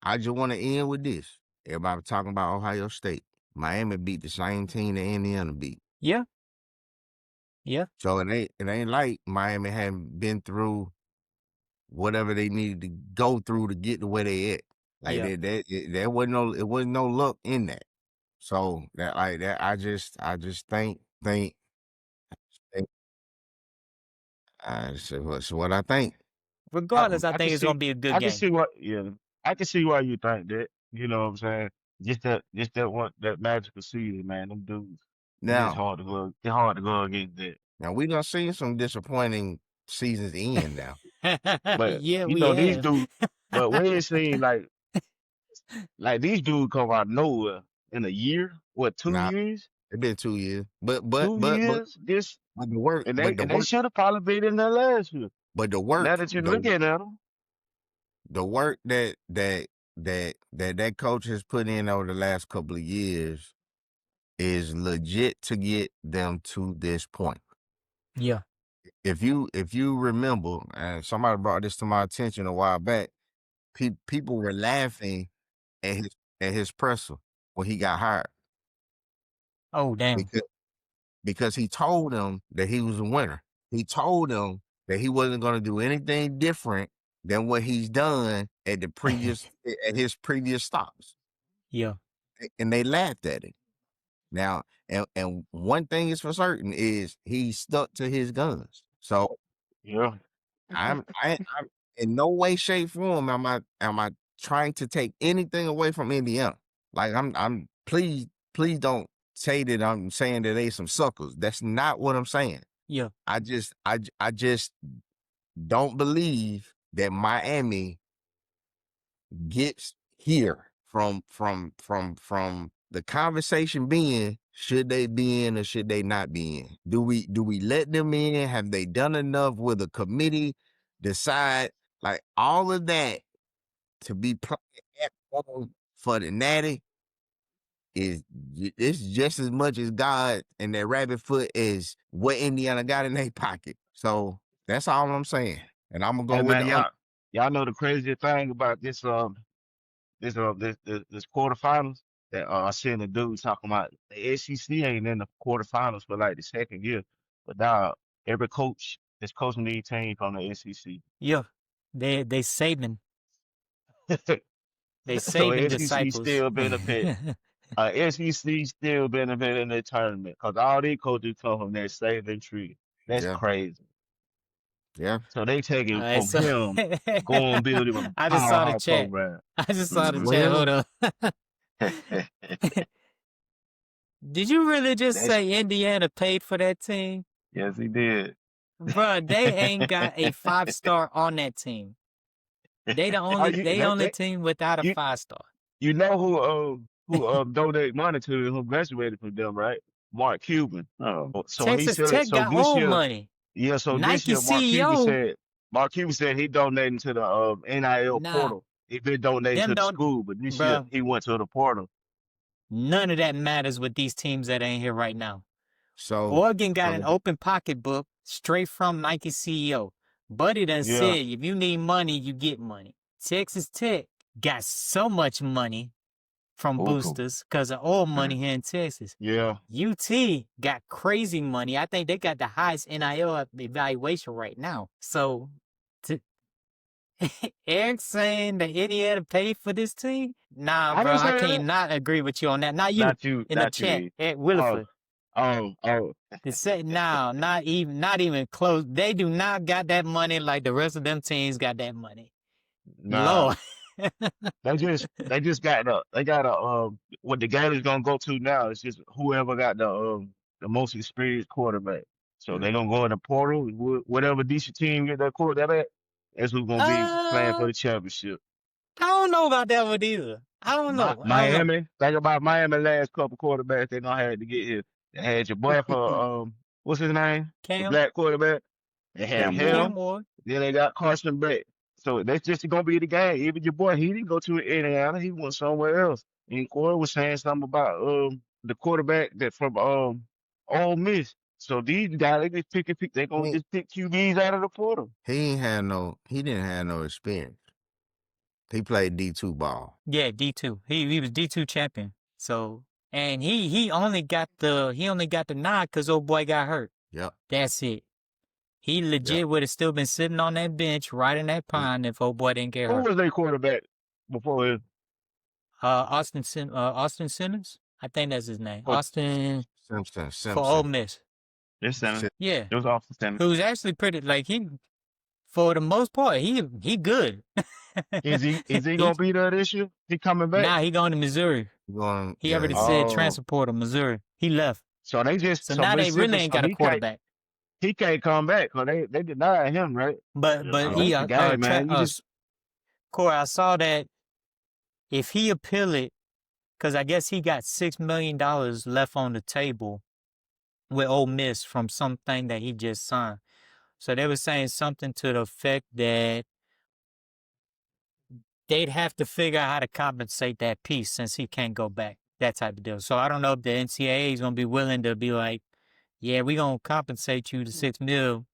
I just want to end with this. Everybody talking about Ohio State. Miami beat the same team that Indiana beat. Yeah. Yeah. So it ain't like Miami hadn't been through whatever they needed to go through to get to where they at. Like there wasn't no luck in that. So I just think that's what I think. Regardless, I think it's gonna be a good I game. can see I can see why you think that. You know what I'm saying? Just that magical season, man. Them dudes. Now it's hard to go. It's hard to go against that. Now we done seen some disappointing seasons end now. But yeah, you we know have. these dudes. But we ain't seen like these dudes come out of nowhere in a year. What, 2 years? It's been 2 years. But 2 years. the work. And they should have probably been in there last year. But the work. Now that you're looking at them, the work that coach has put in over the last couple of years is legit to get them to this point. Yeah. If you remember, and somebody brought this to my attention a while back, people were laughing at his presser when he got hired. Oh, damn. Because he told them that he was a winner. He told them that he wasn't going to do anything different than what he's done at the previous at his previous stops. Yeah. And they laughed at him. Now, and one thing is for certain is he stuck to his guns. So yeah, I'm in no way, shape, form am I trying to take anything away from Indiana. Like I'm please don't say that I'm saying that they some suckers. That's not what I'm saying. Yeah. I just don't believe that Miami gets here from the conversation being, should they be in or should they not be in? Do we let them in? Have they done enough? Will the committee decide? Like all of that to be playing at home for the Natty it's just as much as God and that rabbit foot as what Indiana got in their pocket. So That's all I'm saying. And I'm gonna go Hey with man, the other. y'all know the craziest thing about this quarterfinals that I seen the dude talking about the SEC ain't in the quarterfinals for like the second year, but now every coach is coaching these teams from the SEC. Yeah, they saving So SEC disciples. still benefit. SEC still benefit in the tournament because all these coaches come from that saving tree. That's Yeah, crazy. yeah. So they take All it right, from so him, go and build him a I just saw the powerhouse chat. program. I just saw the Hmm. chat. Hold Well, on. Did you really just That's say Indiana paid for that team? Yes, he did. Bruh, they ain't got a 5-star on that team. They the are only you they only that team without a you 5-star. you know who donated money to him, who graduated from them, right? Mark Cuban. Oh, So he Texas said Tech so got this all year, money. yeah, so this Nike year CEO, Mark Cuban said he donating to the NIL nah, portal. He been donating them to the don't, school, but this year bruh, he went to the portal. none of that matters with these teams that ain't here right now. so Oregon got an So open pocketbook straight from Nike CEO. Buddy done yeah, said, if you need money, you get money. Texas Tech got so much money from Buku. boosters because of all money Mm. here in Texas. yeah. UT got crazy money. I think they got the highest NIL evaluation right now. So, to Eric saying that Indiana paid for this team? Nah, I bro, didn't I say that. cannot agree with you on that. Not you in the Not you, chat, E. Eric Oh, Williford. oh. They said now, not even close. They do not got that money like the rest of them teams got that money. Nah. Lord. They just got a what the game is gonna go to now is just whoever got the most experienced quarterback. So Yeah. they're gonna go in the portal. Whatever decent team get that quarterback, that's who's gonna be playing for uh, the championship. I don't know about that one either. I don't know. I don't know. Miami, think about Miami last couple quarterbacks they gonna have to get here. They had your boy for what's his name? The Cam, black quarterback. They had Cam Ward. Cam him. Ward. Then they got Carson Beck. So that's just gonna be the game. Even your boy, he didn't go to Indiana. He went somewhere else. And Corey was saying something about the quarterback that from Ole Miss. So these guys, they just pick. They gonna he just pick QBs out of the portal. he didn't have no experience. He played D2 ball. Yeah, D2. He was D2 champion. So, and he only got the nod because old boy got hurt. Yep, That's it. He yep. legit would have still been sitting on that bench right in that He pine if old boy didn't get Who hurt. was their quarterback before him? Austin Simmons, I think that's his name. For, Austin for Ole Simpson. Miss. This center. Yeah, It was off the center. who's actually pretty like he for the most part he good. is he he gonna be there this year? He coming back? Now he going to Missouri. Going, He yeah, already he going. said Oh, transfer portal Missouri. He left. so they just So so now they really Mississippi. ain't So got a quarterback. he can't come back because they denied him, right? But So Yeah. that's the game, man. You just Corey, I saw that if he appeal it, because I guess he got $6 million left on the table with Ole Miss from something that he just signed. So they were saying something to the effect that they'd have to figure out how to compensate that piece since he can't go back. That type of deal. So I don't know if the NCAA is gonna be willing to be like, yeah, we're gonna compensate you the $6 million.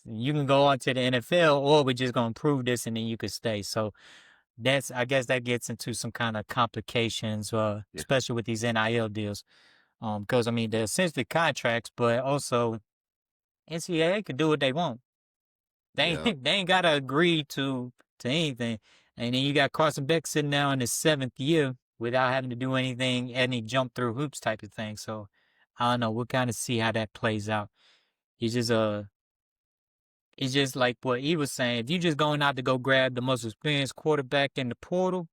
You can go on to the NFL, or we're just gonna prove this and then you could stay. So I guess that gets into some kind of complications, Yeah. especially with these NIL deals. Because I mean they're essentially contracts, but also NCAA could do what they want. They Yeah, they ain't gotta agree to anything. And then you got Carson Beck sitting now in his 7th year without having to do anything, any jump through hoops type of thing. So I don't know. We'll kind of see how that plays out. It's just it's just like what he was saying. If you just going out to go grab the most experienced quarterback in the portal,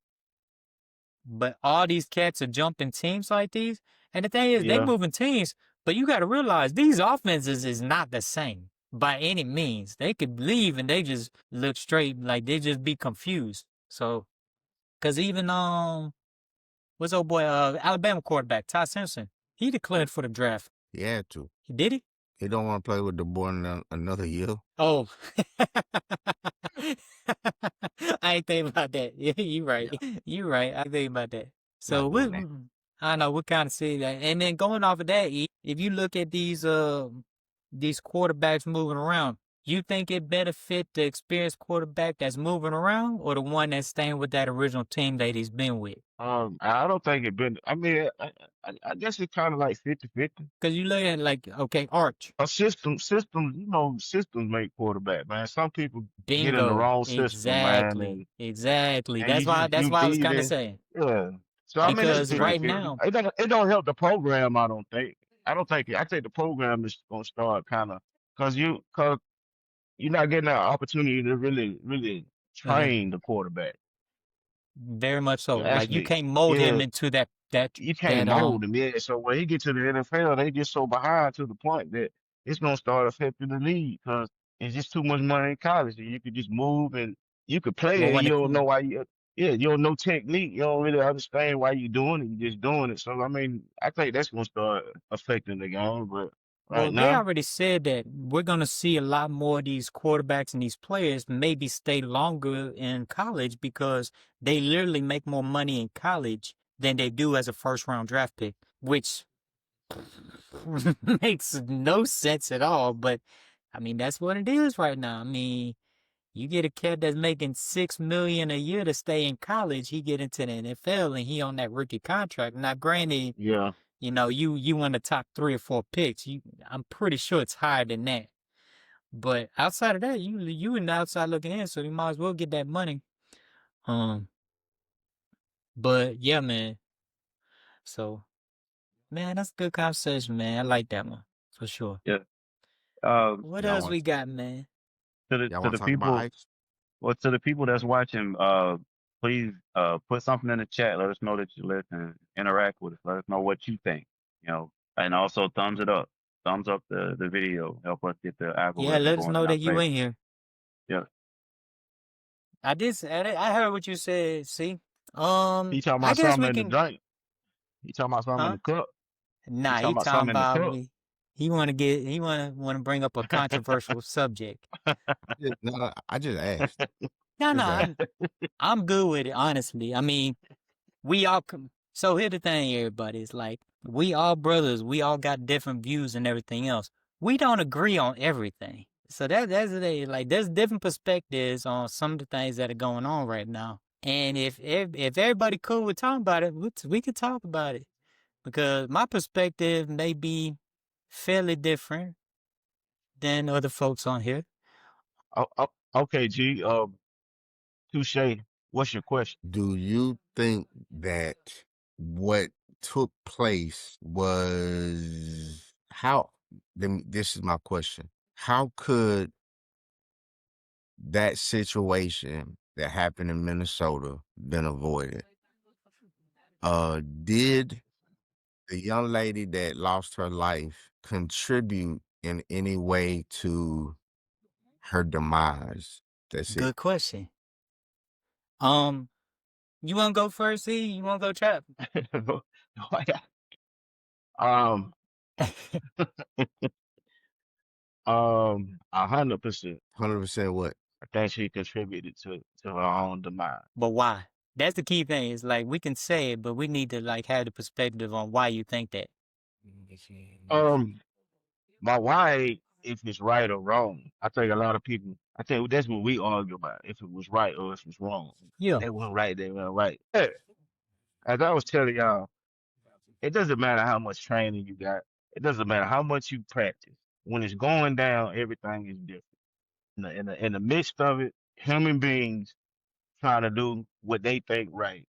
but all these cats are jumping teams like these, and the thing is, they yeah. moving teams. But you got to realize these offenses is not the same by any means. They could leave and they just look straight like they just be confused. So, cause even what's old boy Alabama quarterback Ty Simpson, he declared for the draft. he had to. He did it. He don't want to play with the boy another year. Oh, I ain't think about that. Yeah, you right. You right. I think about that. So Not doing that. I don't know. We kind of see that, and then going off of that, if you look at these these quarterbacks moving around, you think it benefit the experienced quarterback that's moving around or the one that's staying with that original team that he's been with? I don't think it been. I mean, I guess it's kind of like 50-50. Because you look at like, okay, Arch, A system, systems make quarterback, man. Some people get in the bingo, wrong system, man, exactly. and That's you why just that's you why I was leave kind of it. saying Yeah. So I mean, it's because right 50-50. now, It don't help the program. I don't think. I think the program is gonna start kind of because you're not getting that opportunity to really uh, train the quarterback. very much so. Like you Actually, can't mold him yeah, into that that you can't that mold them. Yeah, so when he get to the NFL, they get so behind to the point that it's gonna start affecting the league because it's just too much money in college. And you could just move and you could play well it, and when you it don't know why you. Yeah, you don't know technique. You don't really understand why you're doing it. You're just doing it. So I mean, I think that's gonna start affecting the game. But right well they now, already said that we're gonna see a lot more of these quarterbacks and these players maybe stay longer in college because they literally make more money in college than they do as a first round draft pick, which makes no sense at all. But I mean that's what it is right now. I mean, you get a kid that's making $6 million a year to stay in college, he get into the NFL and he on that rookie contract. Now, granted, yeah, you want the top 3 or 4 picks. I'm pretty sure it's higher than that. But outside of that, you in the outside looking in, so you might as well get that money. Um, but yeah, man. So man, that's a good conversation, man. I like that one for sure. Yeah. What Y'all else want we got, man? to to the talk about people. ice? Well, to the people that's watching, please put something in the chat. Let us know that you listen. Interact with us. Let us know what you think. And also thumbs it up. Thumbs up the video. Help us get the Yeah, algorithm let us going know in our that you favor. in here. Yeah. I heard what you said. See, He talking I about guess we something in the can, drink. He talking about something in huh? the cup. He Nah, talking he about talking something in the about cup. he wanna bring up a controversial subject. No, I just asked. No, no, Just asked. I'm good with it, honestly. I mean, we all so here's the thing, everybody. It's like we all brothers. We all got different views and everything else. We don't agree on everything. So that's the thing. Like there's different perspectives on some of the things that are going on right now. And if everybody cool with talking about it, we could talk about it because my perspective may be fairly different than other folks on here. Okay, G. Touche. What's your question? Do you think that what took place was how? This is my question. How could that situation that happened in Minnesota been avoided? Did the young lady that lost her life contribute in any way to her demise? That's it. Good question. You want to go first, E? You want to go trap? um, 100%. 100% what? I think she contributed to her own demise. But why? That's the key thing. It's like we can say it, but we need to like have the perspective on why you think that. Um, my why, if it's right or wrong. I think a lot of people. I think that's what we argue about. If it was right or if it was wrong. Yeah. They weren't right. They weren't right. Yeah. As I was telling y'all, it doesn't matter how much training you got. It doesn't matter how much you practice. When it's going down, everything is different. In the midst of it, human beings trying to do what they think right.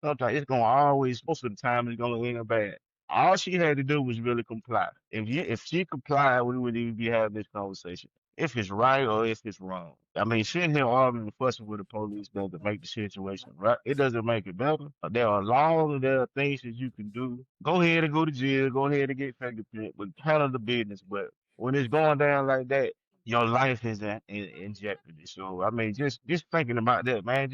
Sometimes it's gonna always, most of the time, it's gonna end up bad. All she had to do was really comply. If she complied, we wouldn't even be having this conversation. If it's right or if it's wrong. I mean, sitting here arguing and fussing with the police doesn't make the situation right. It doesn't make it better. There are laws and there are things that you can do. Go ahead and go to jail. Go ahead and get fingerprint, but handle the business. But when it's going down like that, your life is in jeopardy. So I mean, just thinking about that, man,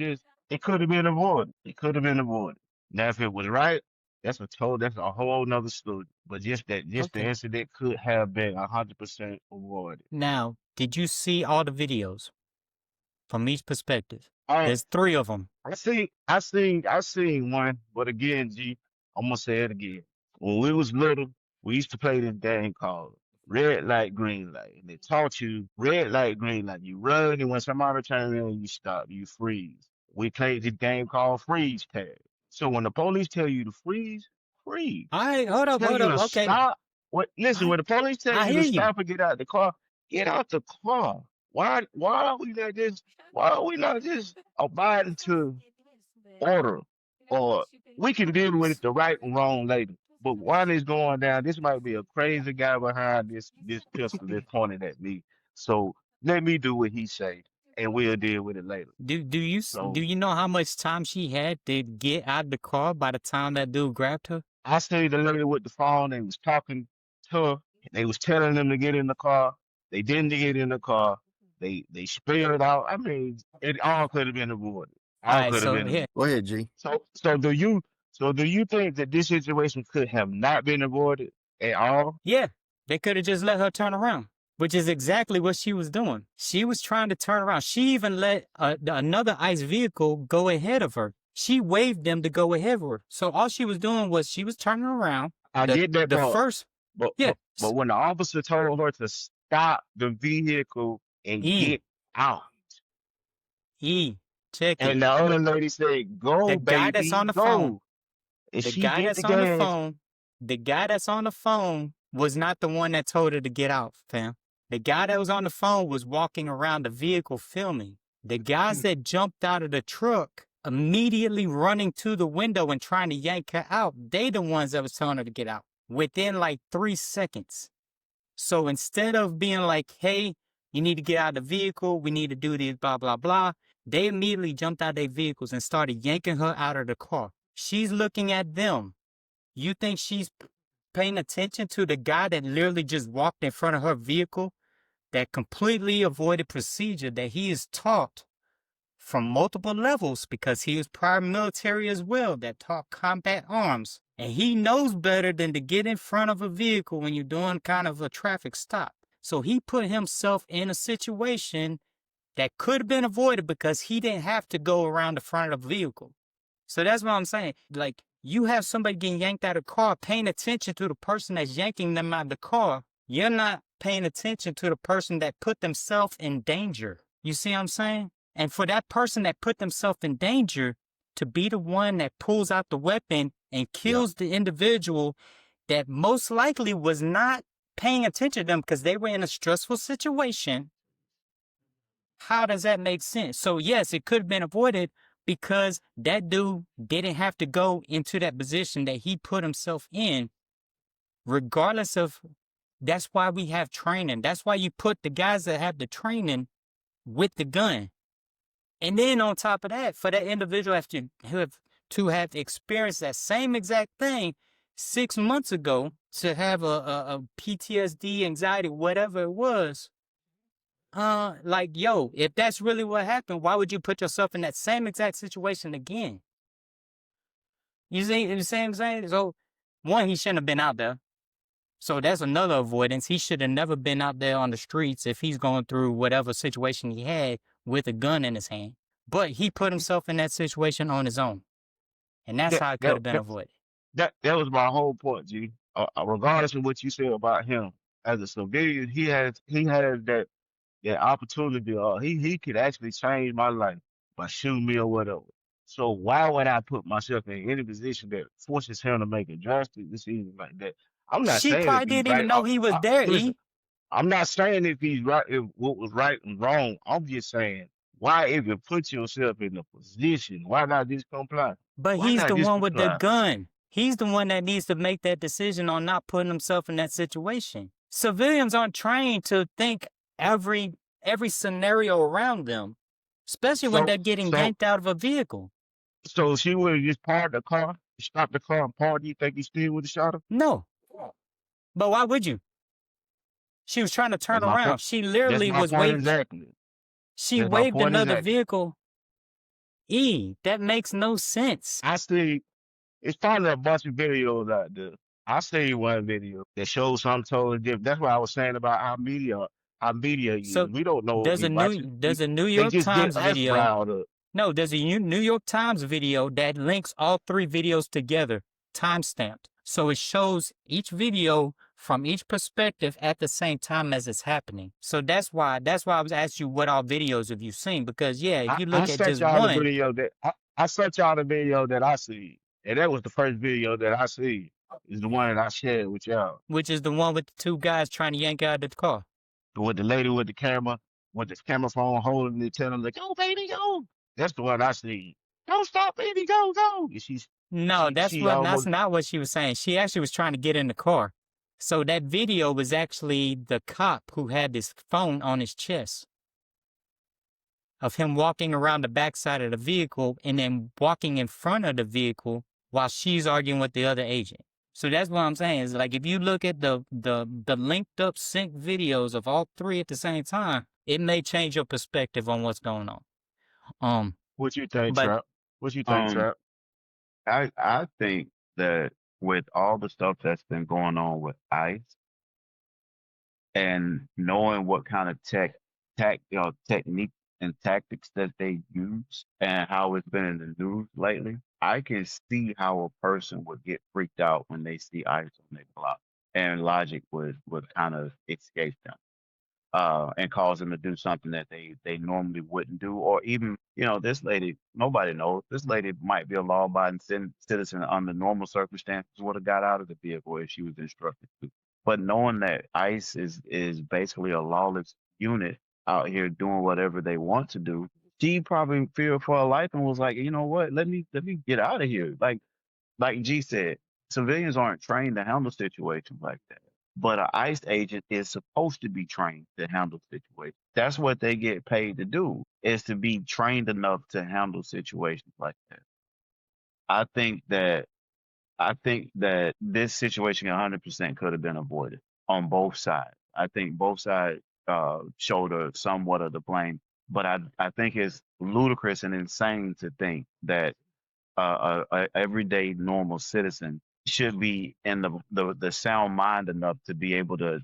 it could have been avoided. It could have been avoided. Now, if it was right, that's a whole nother story. But just the Okay. incident could have been 100% avoided. Now, did you see all the videos from each perspective? I There's 3 of them. I seen one, but again, G, I'm gonna say it again. When we was little, we used to play this game called red light, green light. And they taught you red light, green light. You run, and when somebody turns in, you stop, you freeze. We played this game called freeze tag. So when the police tell you to freeze, freeze. All right, hold Tell you up. to Okay. stop. Listen, when the police tell I you hear to you. stop and get out the car, get out the car. Why are we not just abiding to order? Or we can deal with the right and wrong later. But while it's going down, this might be a crazy guy behind this pistol that's pointed at me. So let me do what he say, and we'll deal with it later. Do So you know how much time she had to get out of the car by the time that dude grabbed her? I see the lady with the phone. They was talking to her. They was telling them to get in the car. They didn't get in the car. They spilled out. I mean, it all could have been avoided. All All right, could have so been here, avoided. Go ahead, G. So do you think that this situation could have not been avoided at all? yeah, they could have just let her turn around, which is exactly what she was doing. She was trying to turn around. She even let another ICE vehicle go ahead of her. She waved them to go ahead of her. So all she was doing was she was turning around. I get that The part, first, but yeah, when the officer told her to stop the vehicle and E, get out, check it. and the other lady said, "Go, The guy that's baby, on the phone, go," and the she guy hit that's the on the gas. phone, the guy that's on the phone was not the one that told her to get out, fam. The guy that was on the phone was walking around the vehicle filming. The guys that jumped out of the truck immediately running to the window and trying to yank her out, they the ones that was telling her to get out within like 3 seconds. So instead of being like, hey, you need to get out of the vehicle, we need to do this, blah, blah, blah, they immediately jumped out of their vehicles and started yanking her out of the car. She's looking at them. You think she's paying attention to the guy that literally just walked in front of her vehicle, that completely avoided procedure that he is taught from multiple levels because he was prior military as well, that taught combat arms. And he knows better than to get in front of a vehicle when you're doing kind of a traffic stop. So he put himself in a situation that could have been avoided because he didn't have to go around the front of the vehicle. So that's what I'm saying. Like, you have somebody getting yanked out of the car, paying attention to the person that's yanking them out of the car. You're not paying attention to the person that put themselves in danger. You see what I'm saying? And for that person that put themselves in danger to be the one that pulls out the weapon and kills the individual that most likely was not paying attention to them because they were in a stressful situation, how does that make sense? So yes, it could have been avoided because that dude didn't have to go into that position that he put himself in, regardless of. That's why we have training. That's why you put the guys that have the training with the gun. And then on top of that, for that individual to have experienced that same exact thing 6 months ago, to have a PTSD, anxiety, whatever it was, like, yo, if that's really what happened, why would you put yourself in that same exact situation again? You see what I'm saying? So, one, he shouldn't have been out there. So that's another avoidance. He should have never been out there on the streets if he's going through whatever situation he had with a gun in his hand. But he put himself in that situation on his own. And that's That how it could that have been that, avoided. that was my whole point, G. Regardless of what you say about him as a civilian, he has that opportunity. He could actually change my life by shooting me or whatever. So why would I put myself in any position that forces him to make a drastic decision like that? I'm not She saying if probably he's didn't even right. know he was there, Listen, E. I'm not saying if he's right, if what was right and wrong. I'm just saying, why even put yourself in a position? Why not just comply? But Why he's not the just one with the comply? gun. He's the one that needs to make that decision on not putting himself in that situation. Civilians aren't trained to think every scenario around them, especially when So, they're getting so, yanked out of a vehicle. so she would have just parked the car, stopped the car, and parked. You think he still would have shot her? No. But why would you? She was trying to That's turn my point. around. She That's literally my was point waving. exactly. She That's my waved point another exactly. vehicle. E, that makes no sense. I see. It's probably a bunch of videos out there. I see one video that shows something totally different. That's what I was saying about how media So is. We don't know what there's we a watching. New They York just get Times us video. riled up. No, there's a New York Times video that links all 3 videos together, time stamped. So it shows each video from each perspective at the same time as it's happening. So that's why I was asking you what all videos have you seen, because yeah, if you I look at sent just y'all the one, video that I sent y'all the video that I see, and that was the first video that I see. Is the one that I shared with y'all. which is the one with the two guys trying to yank out of the car. With the lady with the camera phone holding it, telling her, like, "Go, baby, go." That's the one I see. Don't stop, baby, go, go. And No, she that's almost not what she was saying. She actually was trying to get in the car. So that video was actually the cop who had this phone on his chest of him walking around the backside of the vehicle and then walking in front of the vehicle while she's arguing with the other agent. So that's what I'm saying is, like, if you look at the linked up sync videos of all three at the same time, it may change your perspective on what's going on. What you think, But Trap? What you think, Um, Trap? I think that with all the stuff that's been going on with ICE and knowing what kind of technique and tactics that they use and how it's been in the news lately, I can see how a person would get freaked out when they see ICE on their block, and logic would kind of escape them, and cause them to do something that they normally wouldn't do. Or even, this lady, nobody knows. This lady might be a law-abiding citizen under normal circumstances, would have got out of the vehicle if she was instructed to. But knowing that ICE is basically a lawless unit out here doing whatever they want to do, she probably feared for her life and was like, you know what, let me get out of here. Like G said, civilians aren't trained to handle situations like that. But an ICE agent is supposed to be trained to handle situations. That's what they get paid to do, is to be trained enough to handle situations like that. I think that I think that this situation 100% could have been avoided on both sides. I think both sides shoulder somewhat of the blame, but I think it's ludicrous and insane to think that a everyday normal citizen should be in the sound mind enough to be able to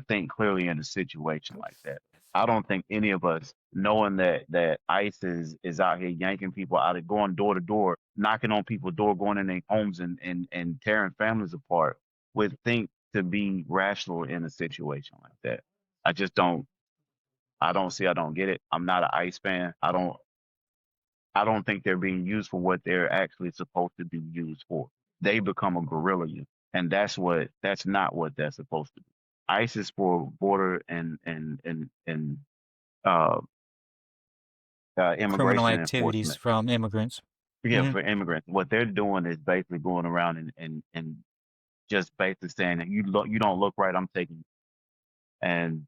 think clearly in a situation like that. I don't think any of us, knowing that ICE is out here yanking people out of, going door to door, knocking on people's door, going in their homes and tearing families apart, would think to be rational in a situation like that. I just don't. I don't see. I don't get it. I'm not an ICE fan. I don't think they're being used for what they're actually supposed to be used for. They become a guerrilla unit, and that's not what they're supposed to be. ICE is for border and uh, criminal immigration activities enforcement. from immigrants. Yeah, Hmm. for immigrants. What they're doing is basically going around and just basically saying that you don't look right, I'm taking you. And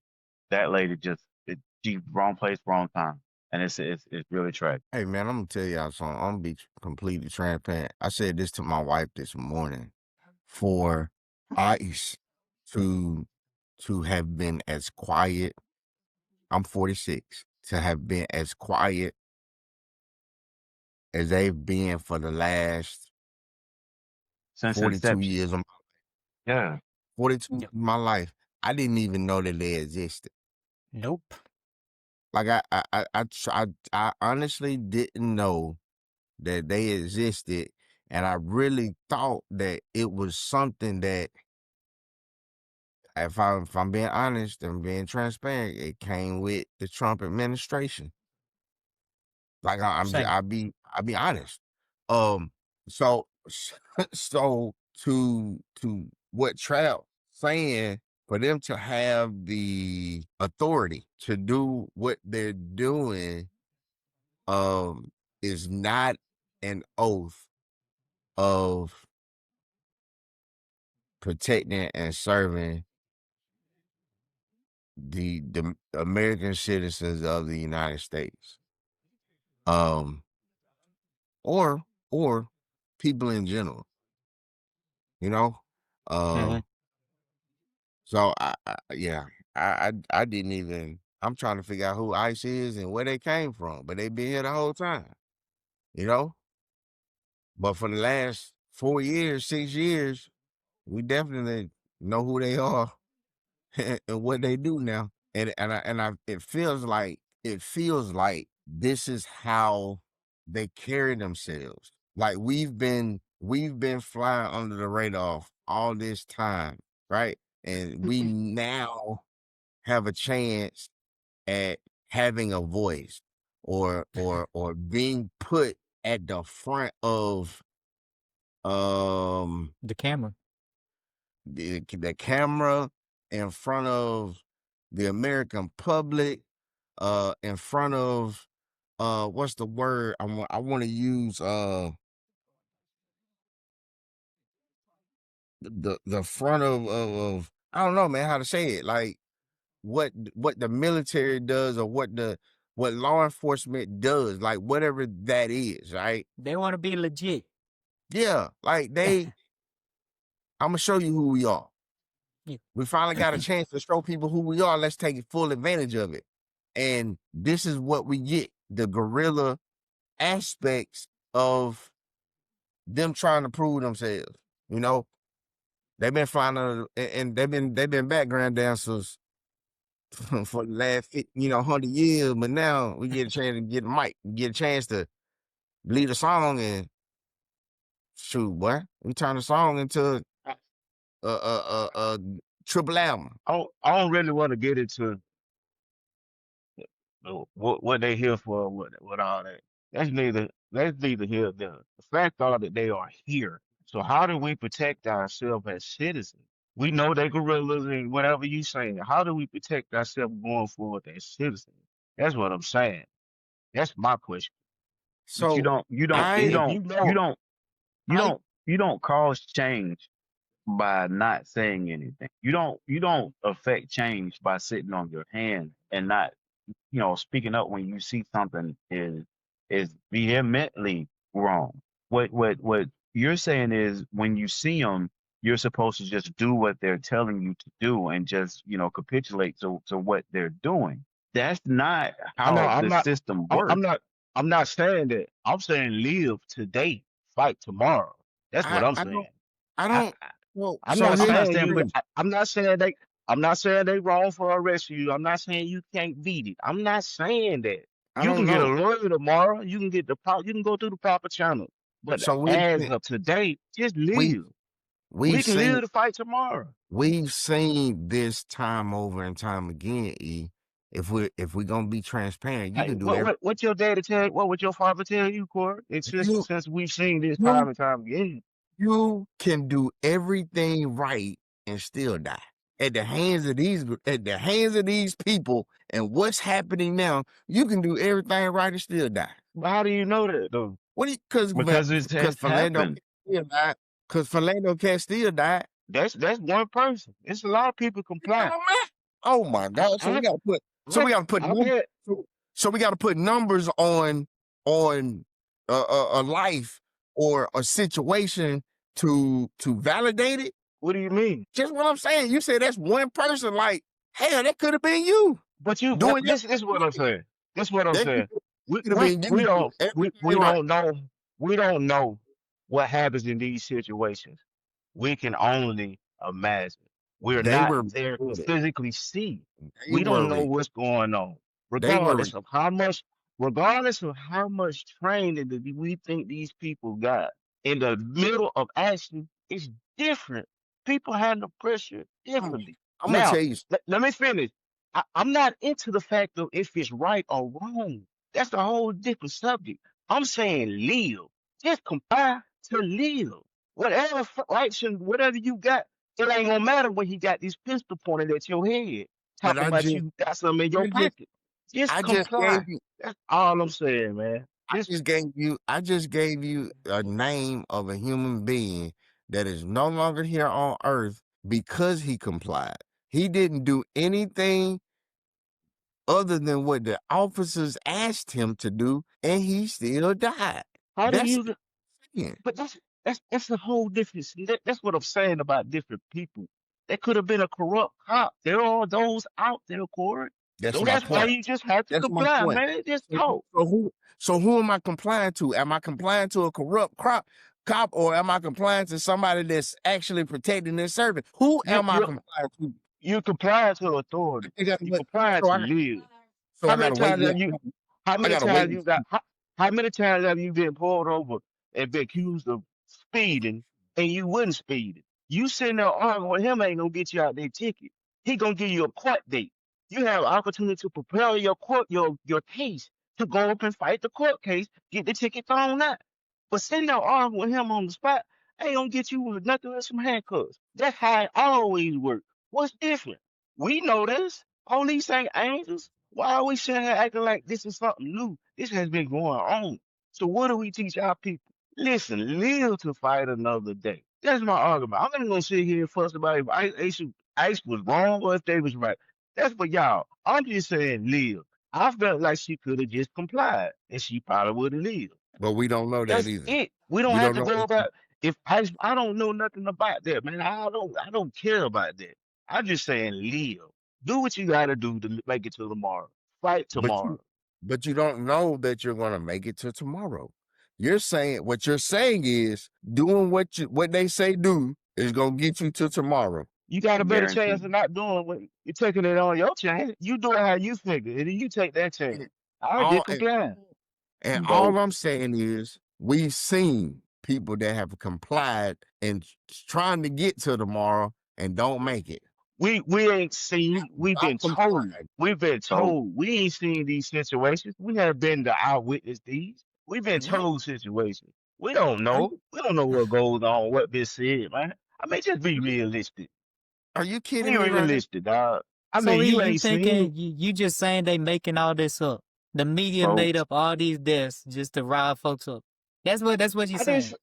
that lady she wrong place, wrong time, and it's really tragic. Hey man, I'm gonna tell y'all something. I'm gonna be completely transparent. I said this to my wife this morning. For ICE to have been as quiet, I'm 46, to have been as quiet as they've been for the last Since 42 inception. years of Yeah. 42 Yep. of my life, I didn't even know that they existed. Nope. Like I honestly didn't know that they existed, and I really thought that it was something that, if I'm being honest and being transparent, it came with the Trump administration. Like Same. I'll be honest. Um, so so to what Trout saying, for them to have the authority to do what they're doing, um, is not an oath of protecting and serving the American citizens of the United States. Um, or people in general, you know? Hmm. Um, so yeah, I didn't even, I'm trying to figure out who ICE is and where they came from, but they've been here the whole time, you know? But for the last 4 years, 6 years, we definitely know who they are and what they do now. And it feels like this is how they carry themselves. Like we've been flying under the radar all this time. right? And we now have a chance at having a voice or being put at the front of The camera. the camera, in front of the American public, in front of what's the word I want to use, the front of I don't know, man, how to say it, like what the military does, or what law enforcement does, like whatever that is, right? They want to be legit. Yeah, like I'm gonna show you who we are. Yeah. We finally got a chance to show people who we are. Let's take full advantage of it. And this is what we get: the guerrilla aspects of them trying to prove themselves. You know, they've been flying and they've been background dancers for the last 100 years, but now we get a chance to get a mic, get a chance to lead a song, and shoot, boy, we turn the song into a triple album. I don't really want to get into what they here for, what all that. That's neither here nor there. The fact are that they are here. So how do we protect ourselves as citizens? We know they gorillas and whatever you saying. How do we protect ourselves going forward as citizens? That's what I'm saying. That's my question. But So you don't, I, you if don't, you you know, don't, you I, don't, you don't cause change by not saying anything. You don't affect change by sitting on your hands and not, speaking up when you see something is vehemently wrong. What you're saying is when you see them, you're supposed to just do what they're telling you to do and just, capitulate to what they're doing. That's not I know how I'm the not, system I'm, works. I'm not saying that. I'm saying live today, fight tomorrow. That's what I'm I saying. don't I I, don't well, I'm so not I'm saying not saying, but I'm not saying they wrong for arrest you. I'm not saying you can't beat it. I'm not saying that. I You don't can get a know. lawyer tomorrow. You can you can go through the proper channel. But So as of today, just we live. we've We can seen live to fight tomorrow. we've seen this time over and time again. If we're gonna be transparent, you Hey, can do everything. what your daddy tell you? What would your father tell you, Corey? It's just You since we've seen this time you and time again. you can do everything right and still die at the hands of these people. And what's happening now, you can do everything right and still die. But how do you know that though? What do you Because it because has Philando happened. still die? Because Philando can still die. That's one person. It's a lot of people Come comply. on, man. Oh my God. So we I gotta put I I've numbers. had. So we gotta put numbers on a life or a situation to validate it. What do you mean? Just what I'm saying. You said that's one person. Like, hell, that could have been you But doing this is what I'm saying. This is what I'm that saying. We could have we been you we doing don't we everything right. don't know we don't know what happens in these situations. We can only imagine. We're They not were there to recorded. physically see. They We don't were know re- what's going on. they were Regardless of how much regardless of how much training that we think these people got in the middle of action, it's different. People handle pressure I'm differently. gonna Now, tell you. let me finish. I'm not into the fact of if it's right or wrong. That's a whole different subject. I'm saying live. Just comply to live. Whatever rights and whatever you got, it ain't gonna matter when he got this pistol pointed at your head, But talking about you got something in your pocket. Just I just comply. gave you That's all I'm saying, man. Just I just gave you a name of a human being that is no longer here on earth because he complied. He didn't do anything other than what the officers asked him to do, and he still died. how do That's you? it. But that's a whole different. That's what I'm saying about different people. That could have been a corrupt cop. There are those out there, Corey. That's So my that's why point. you just have to That's my comply, point. man. Just So, talk. who am I complying to? Am I complying to a corrupt cop, or am I complying to somebody that's actually protecting their servant? Who You am I you complying to? you comply to authority. I gotta You wait. comply So to I live. so How I many gotta wait. times have you? How I many gotta wait. times you got? How many times have you been pulled over and been accused of speeding and you wouldn't speed it? You sitting there arguing with him ain't gonna get you out their ticket. He gonna give you a court date. You have an opportunity to prepare your case to go up and fight the court case, get the ticket thrown out. But sitting there arguing with him on the spot ain't gonna get you with nothing but some handcuffs. That's how it always works. What's different? We know this. Police ain't angels. Why are we sitting here acting like this is something new? This has been going on. So what do we teach our people? Listen, live to fight another day. That's my argument. I'm not gonna sit here and fuss about if Ice was wrong or if they was right. That's for y'all. I'm just saying live. I felt like she could have just complied and she probably would have lived. But we don't know that That's either. it. We don't We have don't to know. go about if I don't know nothing about that, man. I don't care about that. I'm just saying live. Do what you gotta do to make it to tomorrow. Fight tomorrow. But you don't know that you're gonna make it to tomorrow. What you're saying is doing what they say do is gonna get you to tomorrow. You got a better chance Guaranteed. of not doing what you're taking it on your chance. You do it how you figure, and then you take that chance. I All just comply. and But all I'm saying is we've seen people that have complied and trying to get to tomorrow and don't make it. We ain't seen. We've been told. Complied. We've been So told. We ain't seen these situations. We have been the eyewitness these. We've been Yeah. told situations. We don't know. We don't know what goes on, what been said, man. I mean, just be realistic. Are you kidding Be me right now? realistic, dog. I So mean, you you ain't thinking seen. you just saying they making all this up? The media bro, made up all these deaths just to rile folks up. That's what you're I saying. didn't.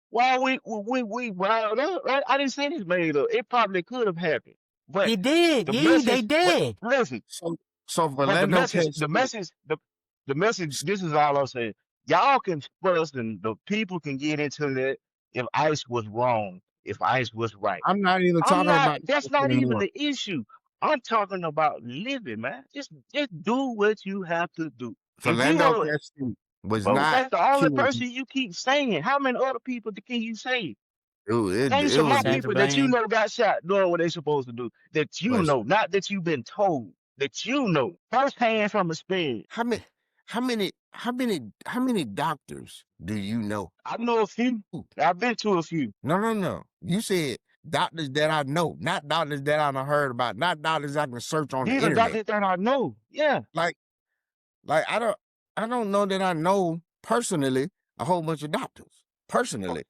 Why we riled up, right? I didn't say this made up. It probably could have happened, but It did. the They message. But did. listen, So but the Orlando message, the message, the message. This is all I'm saying. Y'all can fuss, and the people can get into that. If Ice was wrong, if Ice was right, I'm not even I'm talking not. about That's not even anymore. the issue. I'm talking about living, man. Just do what you have to do. If you Orlando want, Castillo was bro, not that's the only killed. person you keep saying. How many other people can you say? Dude, Name it some more was Sandra people that you Bland. know got shot doing what they supposed to do. That you was know, not that you've been told. That you know firsthand from experience. how many doctors do you know? I know a few. I've been to a few. No. You said doctors that I know, not doctors that I done heard about, not doctors I can search on the These are internet. doctors that I know. Yeah. Like I don't know that I know personally a whole bunch of doctors personally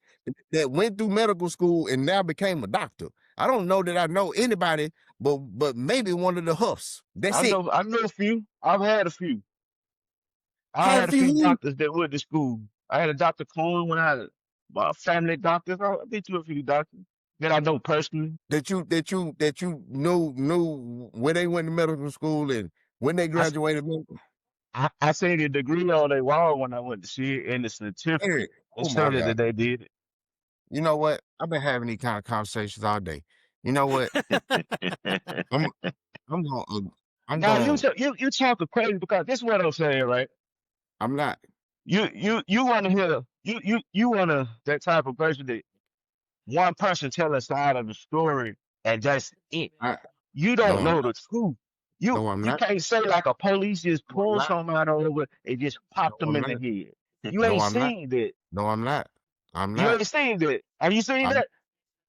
that went through medical school and now became a doctor. I don't know that I know anybody, but maybe one of the Huffs. That's it. I know a few. I've had a few. I Had had a few few doctors that went to school. I had a Dr. Cohen when I had my family doctors. I've been to a few doctors that I know personally. that you knew where they went to medical school and when they graduated. I seen the degree on their wall when I went to see it and the certificate. Eric, It oh my showed God. that they did it. You know what? I've been having these kind of conversations all day. You know what? I'm Now going. you talking crazy because this is what I'm saying, right? I'm not. You want to hear you want to that type of person that one person tell a side of the story and that's it. You don't know the truth. You I'm you not. can't say like a police just pull somebody over and just pop them in the head. You ain't seen that. No, I'm not. I'm You not. ain't seen that. Have you seen I'm- that?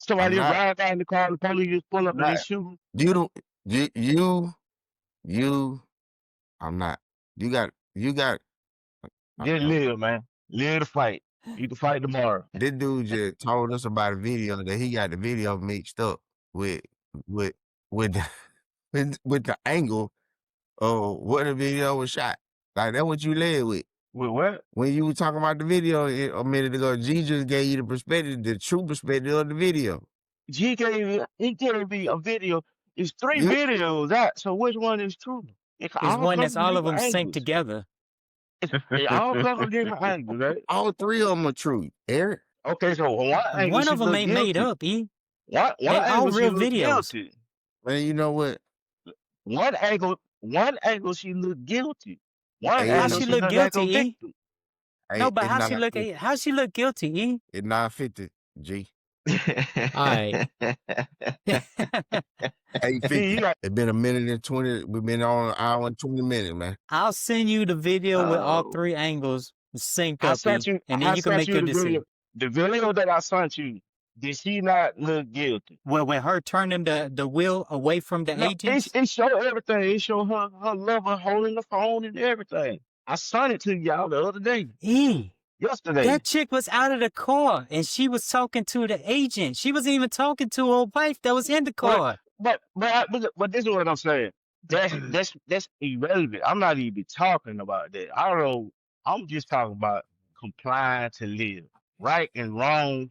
Somebody I'm just not. ride down the car, the police just pull up and they shoot 'em? You don't. You. I'm not. You got. Just live, man. Live to fight. You can fight tomorrow. This dude just told us about a video that he got the video mixed up with with the angle of what the video was shot. Like that's what you led with. With what? When you were talking about the video a minute ago, G just gave you the true perspective of the video. He gave me a video. It's three videos out. So which one is true? It's one that's all of them synced together. They all come from different angles, right? All three of them are true, Eric. Okay, so one of them ain't made up, E. One all real videos. Guilty. Man, you know what? One angle she looked guilty. How she look guilty, E? No, but how she look guilty, E? It's 9:50, G. All right. 8:50. It's been a minute and 20. We've been on an hour and 20 minutes, man. I'll send you the video with all three angles synced up, E, and then you can make your decision. The video that I sent you, Did she not look guilty? Well, with her turning the wheel away from the No, agents? it showed everything. It showed her lover holding the phone and everything. I sent it to y'all the other day, yesterday. That chick was out of the car and she was talking to the agent. She wasn't even talking to her wife that was in the car. But this is what I'm saying. That's irrelevant. I'm not even talking about that. I don't know. I'm just talking about complying to live. Right and wrong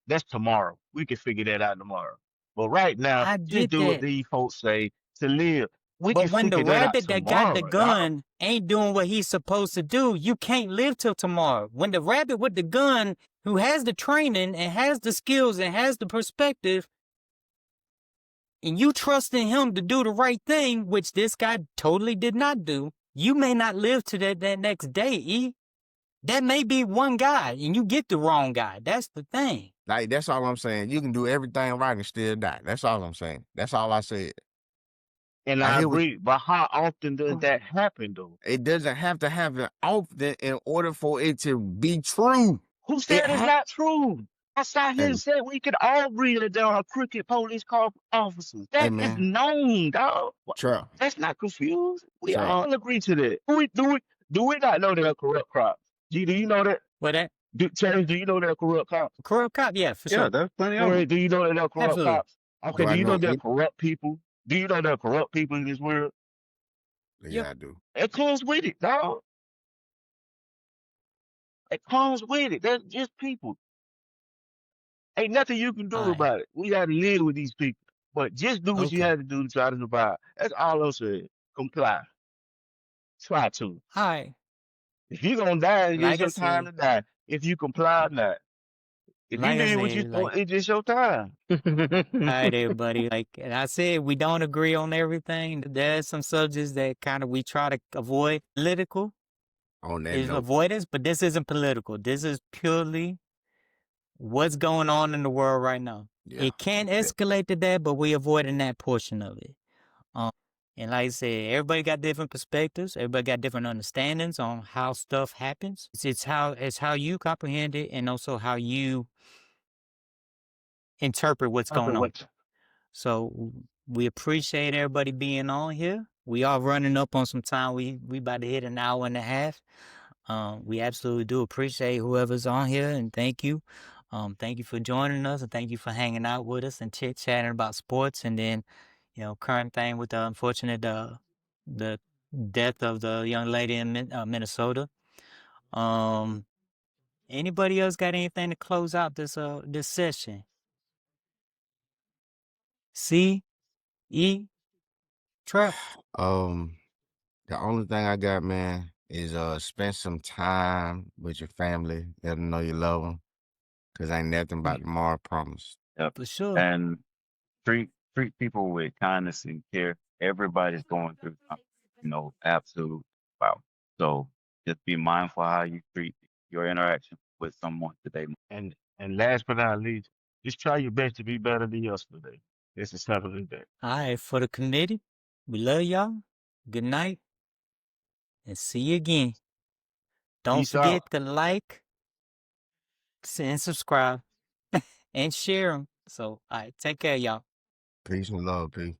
that's tomorrow. We can figure that out tomorrow. But right now, I just get do what that. these folks say to live. We can But when the figure that out rabbit that got the tomorrow, dog. gun ain't doing what he's supposed to do, you can't live till tomorrow. When the rabbit with the gun, who has the training and has the skills and has the perspective, and you trusting him to do the right thing, which this guy totally did not do, you may not live to that next day, E. That may be one guy, and you get the wrong guy. That's the thing. Like, that's all I'm saying. You can do everything right and still die. That's all I'm saying. That's all I said. And I agree. But how often does that happen, though? It doesn't have to happen often in order for it to be true. Who said it's not true? I sat here and said we could all breathe it down crooked police car officers. That is known, dog. True. That's not confused. We all agree to that. Do we not know they're corrupt cops? Do you know that? What that? Terry, do you know they're corrupt cops? Corrupt cop, yeah, for sure. Yeah, there's plenty of them. Do you know that they're corrupt Absolutely. cops? Okay, do you know they're corrupt people? Do you know there are corrupt people in this world? Yeah, I do. It comes with it, dog. It comes with it. They're just people. Ain't nothing you can do about it. We got to live with these people. But just do what you have to do to try to survive. That's all I'm saying. Comply. Try to. All right. If you're going to die, it's Like I your time to die. If you comply or not. If Like you I did what said, you supposed, it's just your time. All right, everybody. Like I said, we don't agree on everything. There's some subjects that kind of we try to avoid. Political On that is note. avoidance, but this isn't political. This is purely what's going on in the world right now. Yeah. It can escalate to that, but we avoiding that portion of it. And like I said, everybody got different perspectives. Everybody got different understandings on how stuff happens. It's how you comprehend it, and also how you interpret what's going on. So we appreciate everybody being on here. We are running up on some time. We about to hit an hour and a half. We absolutely do appreciate whoever's on here, and thank you. Thank you for joining us, and thank you for hanging out with us and chit-chatting about sports. And then, current thing with the unfortunate the death of the young lady in Minnesota. Anybody else got anything to close out this session? C, E, Trap. The only thing I got, man, is spend some time with your family. Let them know you love them, cause ain't nothing about tomorrow promised. Yep. For sure. And treat people with kindness and care. Everybody's going through something, absolute wow. So just be mindful how you treat your interaction with someone today. And last but not least, just try your best to be better than yesterday. It's as simple as that. All right, for the committee, we love y'all. Good night, and see you again. Don't Peace forget out. to like and subscribe and share them. So, all right, take care, y'all. Peace and love, peace.